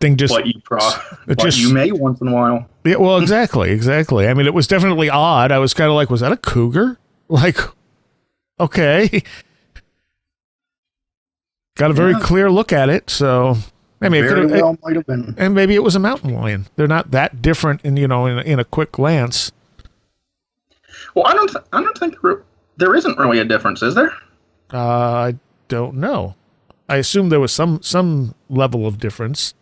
Thing just, but you may once in a while. Yeah, well, exactly. I mean, it was definitely odd. I was kind of like, was that a cougar? Like, okay. Got a very clear look at it, so I mean, it might have been. And maybe it was a mountain lion. They're not that different in a quick glance. Well, I don't think there isn't really a difference, is there? I don't know. I assume there was some level of difference.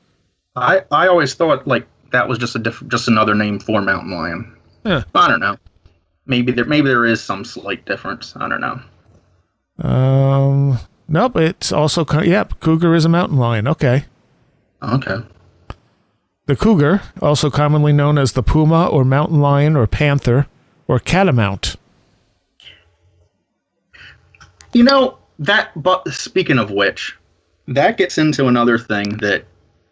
I always thought like that was just another name for mountain lion. Yeah. I don't know. Maybe there is some slight difference. I don't know. Nope. It's also cougar is a mountain lion. Okay. Okay. The cougar, also commonly known as the puma or mountain lion or panther or catamount. But speaking of which, that gets into another thing that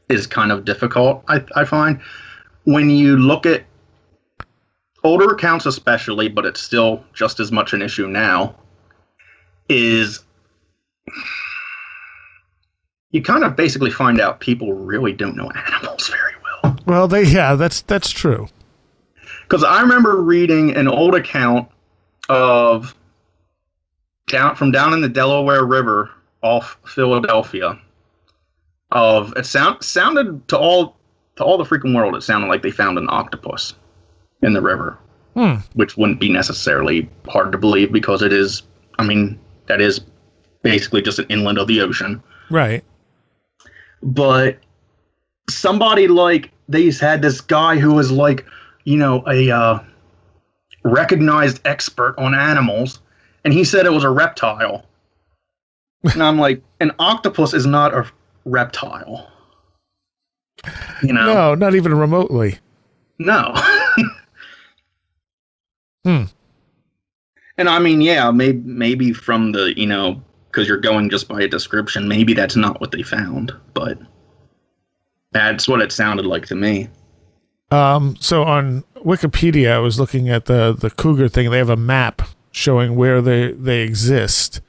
is kind of difficult, I find. When you look at older accounts especially, but it's still just as much an issue now, is you kind of basically find out people really don't know animals very well. Well, that's true. Because I remember reading an old account of down in the Delaware River off Philadelphia. It sounded to all the freaking world, it sounded like they found an octopus in the river, which wouldn't be necessarily hard to believe because it is. I mean, that is basically just an inlet of the ocean, right? But somebody they had this guy who was a recognized expert on animals, and he said it was a reptile. And I'm like, an octopus is not a reptile. No, not even remotely. No. And I mean, yeah, maybe from the, because you're going just by a description, maybe that's not what they found, but that's what it sounded like to me. So on Wikipedia, I was looking at the cougar thing. They have a map showing where they exist.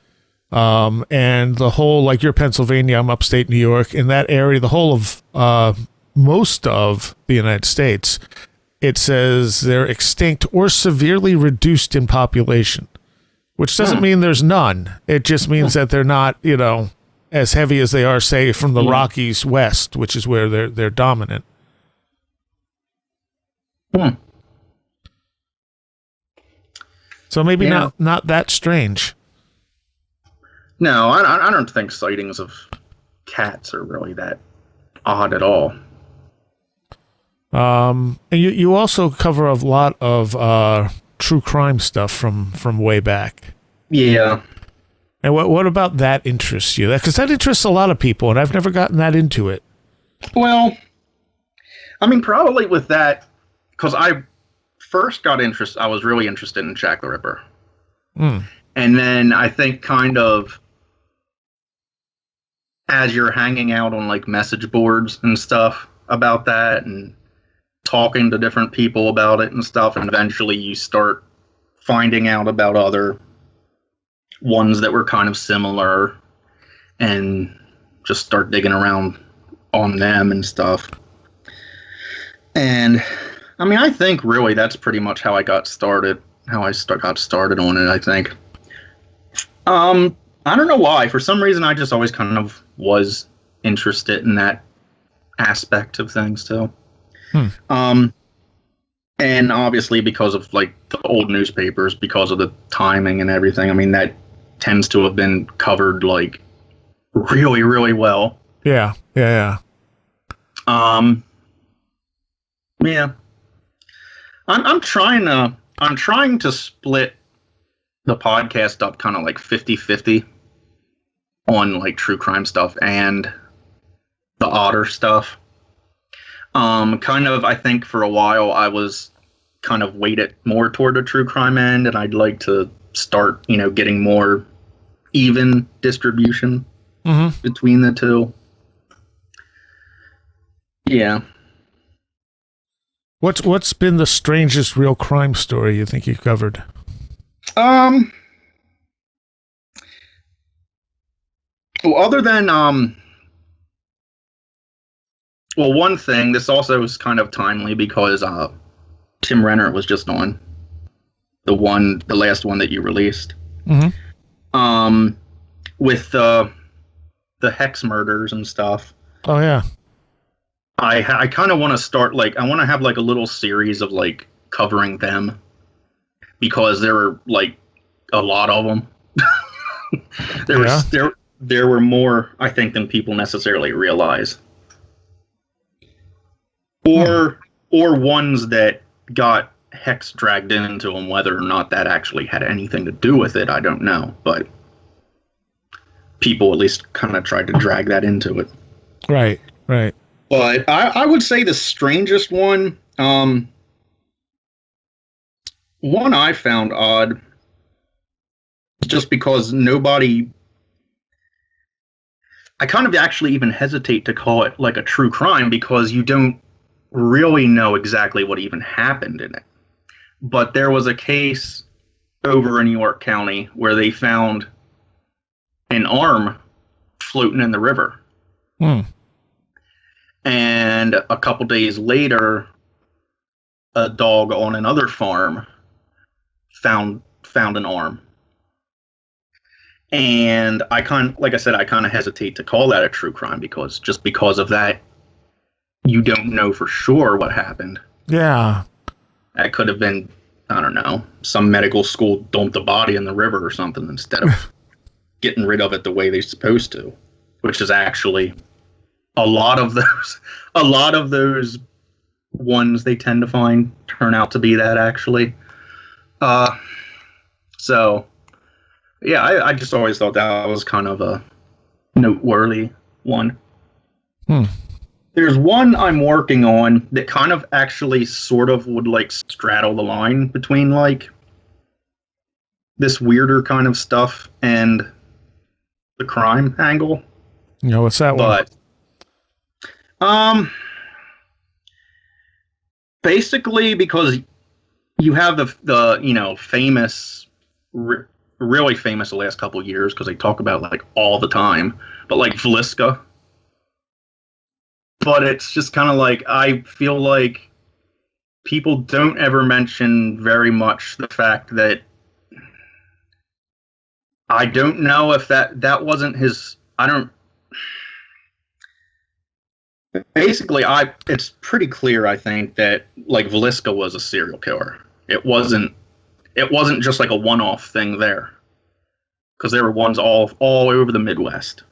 And the whole, like you're Pennsylvania, I'm upstate New York, in that area, the whole of most of the United States, it says they're extinct or severely reduced in population, which doesn't mean there's none. It just means that they're not, as heavy as they are, say, from the Rockies west, which is where they're dominant. So maybe not that strange. No, I don't think sightings of cats are really that odd at all. And you also cover a lot of true crime stuff from way back. Yeah. And what about that interests you? Because that interests a lot of people, and I've never gotten that into it. Well, I mean, probably with that, because I first got I was really interested in Jack the Ripper. And then I think kind of as you're hanging out on message boards and stuff about that and talking to different people about it and stuff, and eventually you start finding out about other ones that were kind of similar and just start digging around on them and stuff. And I mean, I think really that's pretty much how I got started, got started on it, I think. I don't know why. For some reason, I just always kind of was interested in that aspect of things too. And obviously because of the old newspapers, because of the timing and everything. I mean, that tends to have been covered really, really well. Yeah. Yeah. I'm trying to split the podcast up kind of 50-50 on true crime stuff and the odder stuff. Kind of, I think for a while I was kind of weighted more toward the true crime end, and I'd like to start, getting more even distribution between the two. Yeah. What's been the strangest real crime story you think you've covered? Well, other than well, one thing, this also is kind of timely because Tim Renner was just on the last one that you released. With the Hex murders and stuff. Oh yeah. I kind of want to start I want to have a little series of covering them, because there were a lot of them. There were more, I think, than people necessarily realize. Or ones that got Hex dragged into them, whether or not that actually had anything to do with it, I don't know. But people at least kind of tried to drag that into it. Right. But I would say the strangest one, one I found odd, just because I kind of actually even hesitate to call it a true crime, because you don't really know exactly what even happened in it. But there was a case over in York County where they found an arm floating in the river. Hmm. And a couple days later, a dog on another farm found an arm. And like I said, I kind of hesitate to call that a true crime because of that, you don't know for sure what happened. Yeah. That could have been, I don't know, some medical school dumped a body in the river or something instead of getting rid of it the way they're supposed to, which is actually a lot of those ones they tend to find turn out to be that actually. So yeah, I just always thought that was kind of a noteworthy one. There's one I'm working on that kind of actually sort of would like straddle the line between like this weirder kind of stuff and the crime angle. You know, what's that one? But basically because you have the you know, famous, really famous the last couple of years because they talk about like all the time, but like Villisca. But it's just kind of like, I feel like people don't ever mention very much the fact that I don't know if that wasn't his. I don't. Basically, it's pretty clear, I think, that like Villisca was a serial killer. It wasn't just like a one-off thing there, because there were ones all over the Midwest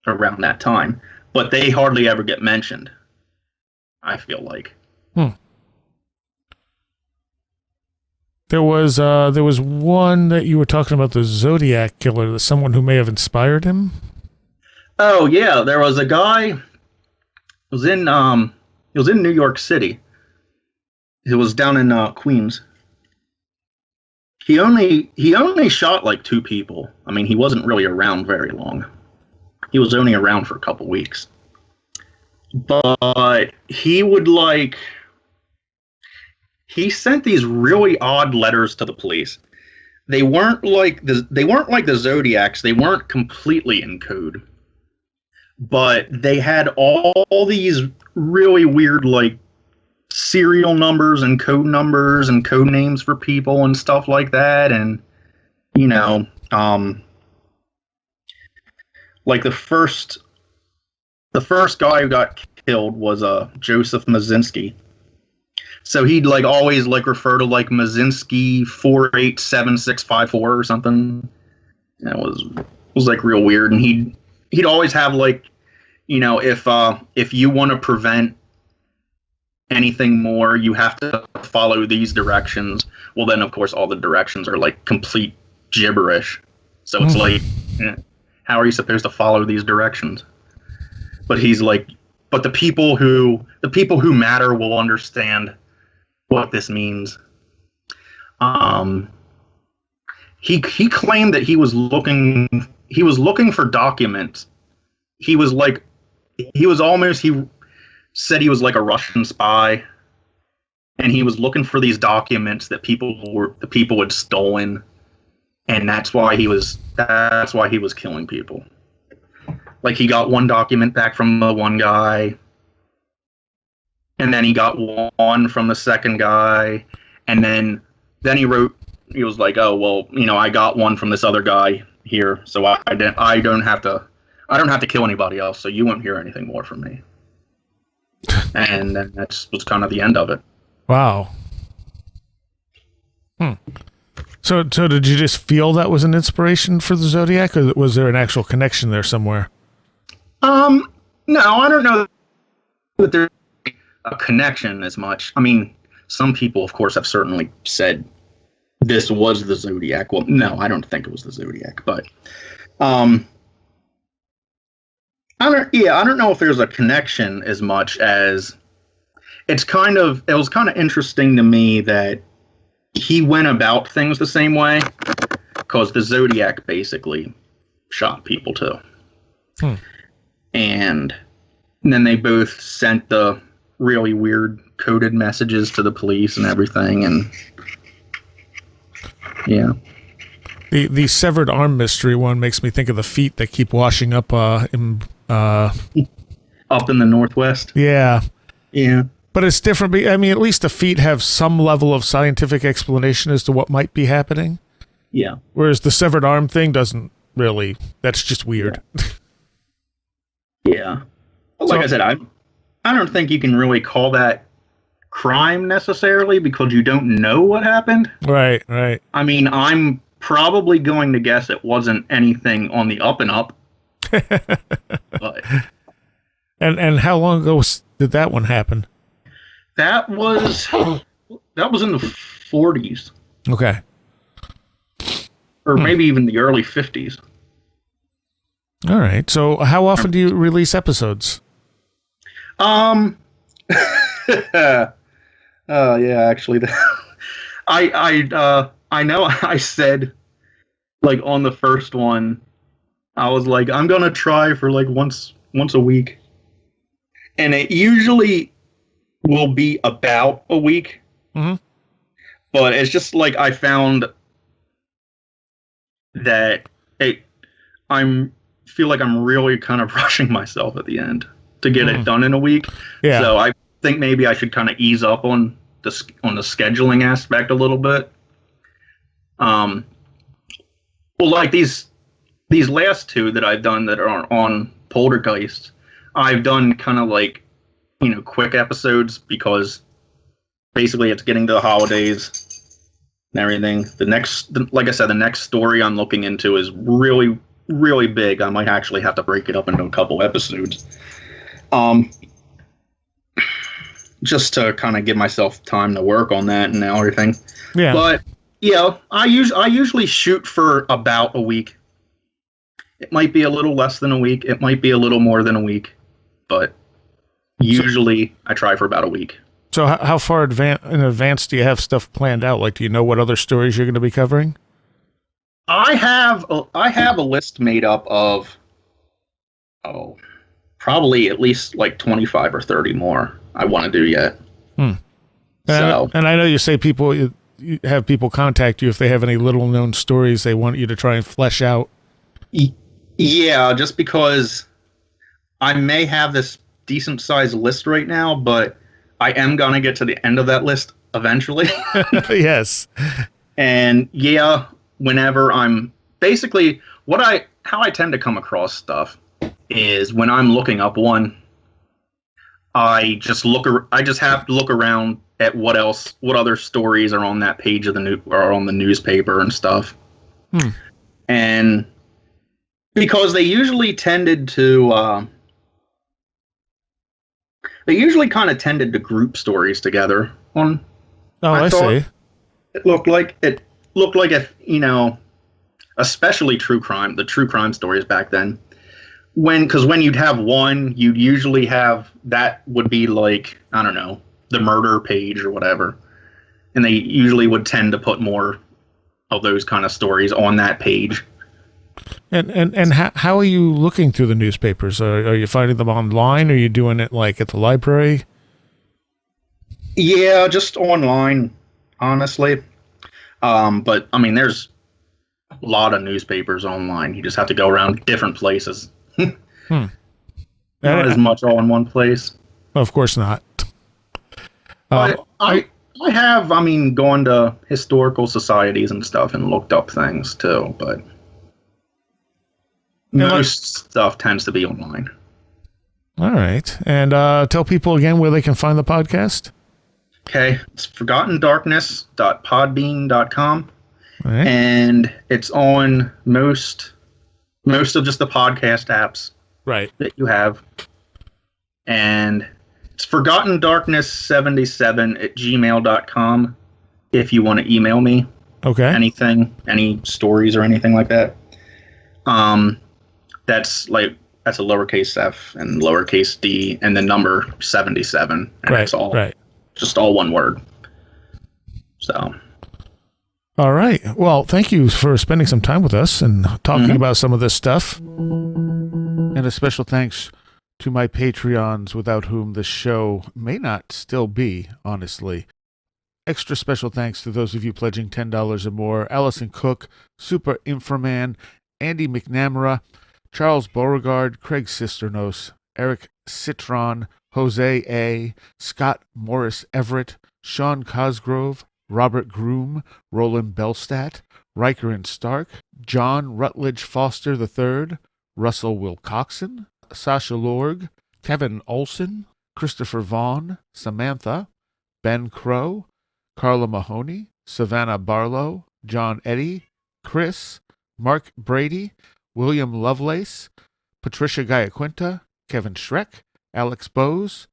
around that time, but they hardly ever get mentioned, I feel like. There was one that you were talking about, the Zodiac killer, someone who may have inspired him. Oh yeah, there was a guy. He was in New York City. It was down in Queens. He only shot like 2 people. I mean, he wasn't really around very long. He was only around for a couple weeks. But he would like, he sent these really odd letters to the police. They weren't like the Zodiacs. They weren't completely in code. But they had all these really weird like serial numbers and code names for people and stuff like that. And you know, like the first guy who got killed was Joseph Mazinski. So he'd like always like refer to like Mazinski 487654 or something. And it was like real weird. And he'd always have like, you know, if you want to prevent anything more, you have to follow these directions. Well, then of course all the directions are like complete gibberish. So it's like, how are you supposed to follow these directions? But he's like, but the people who matter will understand what this means. He claimed that he was looking for documents. He said he was like a Russian spy, and he was looking for these documents that the people had stolen, and that's why he was killing people. Like he got one document back from the one guy, and then he got one from the second guy, and then he was like, oh well, you know, I got one from this other guy here, so I don't have to kill anybody else, so you won't hear anything more from me. And then that was kind of the end of it. Wow. So did you just feel that was an inspiration for the Zodiac, or was there an actual connection there somewhere? No, I don't know that there's a connection as much. I mean, some people, of course, have certainly said this was the Zodiac. Well, no, I don't think it was the Zodiac, but I don't know if there's a connection as much as it was kind of interesting to me that he went about things the same way, because the Zodiac basically shot people too. And then they both sent the really weird coded messages to the police and everything, and yeah. The severed arm mystery one makes me think of the feet that keep washing up Up in the Northwest. Yeah. Yeah. But it's different. I mean, at least the feet have some level of scientific explanation as to what might be happening. Yeah. Whereas the severed arm thing doesn't really. That's just weird. Yeah. Well, like I said, I don't think you can really call that crime necessarily because you don't know what happened. Right, right. I mean, I'm probably going to guess it wasn't anything on the up and up. But and how long ago did that one happen? that was in the 40s. Okay. Or maybe even the early 50s. All right. So how often do you release episodes? Yeah, actually, I know I said, like, on the first one, I was like, I'm gonna try for like once a week, and it usually will be about a week. Mm-hmm. But it's just like I found that I feel like I'm really kind of rushing myself at the end to get it done in a week. Yeah. So I think maybe I should kind of ease up on the scheduling aspect a little bit. Well, like these last two that I've done that are on Poltergeist, I've done kind of like, quick episodes because basically it's getting to the holidays and everything. Like I said, the next story I'm looking into is really, really big. I might actually have to break it up into a couple episodes. Just to kind of give myself time to work on that and everything. Yeah. But I usually shoot for about a week. It might be a little less than a week. It might be a little more than a week, but usually I try for about a week. So how far in advance do you have stuff planned out? Like, do you know what other stories you're going to be covering? I have a list made up of probably at least like 25 or 30 more I want to do yet. And I know you say you have people contact you if they have any little known stories they want you to try and flesh out. Yeah, just because I may have this decent sized list right now, but I am going to get to the end of that list eventually. Yes. And whenever I'm basically how I tend to come across stuff is when I'm looking up one, I just have to look around at what other stories are on that page of or on the newspaper and stuff. And because they usually tended to kind of tended to group stories together on. Oh, I see. It looked like if, especially the true crime stories back then, because when you'd have one, you'd usually have, that would be like, I don't know, the murder page or whatever. And they usually would tend to put more of those kind of stories on that page. And how are you looking through the newspapers? Are you finding them online? Or are you doing it like at the library? Yeah, just online, honestly. But I mean, there's a lot of newspapers online. You just have to go around different places. Not as much all in one place. Of course not. But I have gone to historical societies and stuff and looked up things too, but most stuff tends to be online. All right. And tell people again where they can find the podcast. Okay. It's forgottendarkness.podbean.com. All right. And it's on most of just the podcast apps that you have. And it's forgottendarkness77@gmail.com if you want to email me. Okay. Anything, any stories or anything like that. That's a lowercase f and lowercase d and the number 77. And it's all just all one word. So. All right. Well, thank you for spending some time with us and talking about some of this stuff. And a special thanks to my Patreons, without whom this show may not still be, honestly. Extra special thanks to those of you pledging $10 or more: Allison Cook, Super Inframan, Andy McNamara, Charles Beauregard, Craig Cisternos, Eric Citron, Jose A., Scott Morris Everett, Sean Cosgrove, Robert Groom, Roland Belstadt, Riker and Stark, John Rutledge Foster III, Russell Wilcoxon, Sasha Lorg, Kevin Olson, Christopher Vaughn, Samantha, Ben Crow, Carla Mahoney, Savannah Barlow, John Eddy, Chris, Mark Brady, William Lovelace, Patricia Giaquinta, Kevin Schreck, Alex Bowes,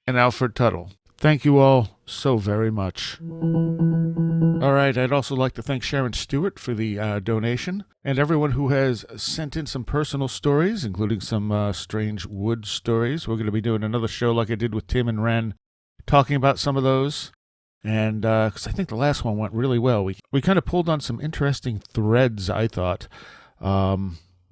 and Alfred Tuttle. Thank you all so very much. All right, I'd also like to thank Sharon Stewart for the donation, and everyone who has sent in some personal stories, including some strange wood stories. We're going to be doing another show like I did with Tim and Ren, talking about some of those. And because I think the last one went really well. We kind of pulled on some interesting threads, I thought.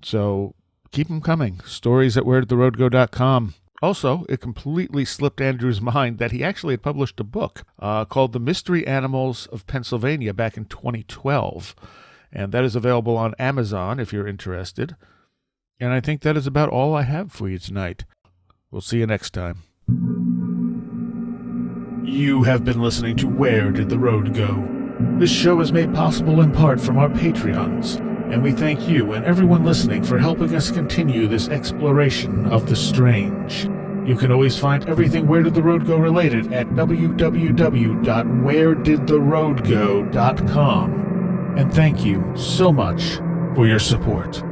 So keep them coming. Stories at wheredidtheroadgo.com. Also, it completely slipped Andrew's mind that he actually had published a book called The Mystery Animals of Pennsylvania back in 2012. And that is available on Amazon if you're interested. And I think that is about all I have for you tonight. We'll see you next time. You have been listening to Where Did the Road Go? This show is made possible in part from our Patreons, and we thank you and everyone listening for helping us continue this exploration of the strange. You can always find everything Where Did the Road Go related at www.wheredidtheroadgo.com. And thank you so much for your support.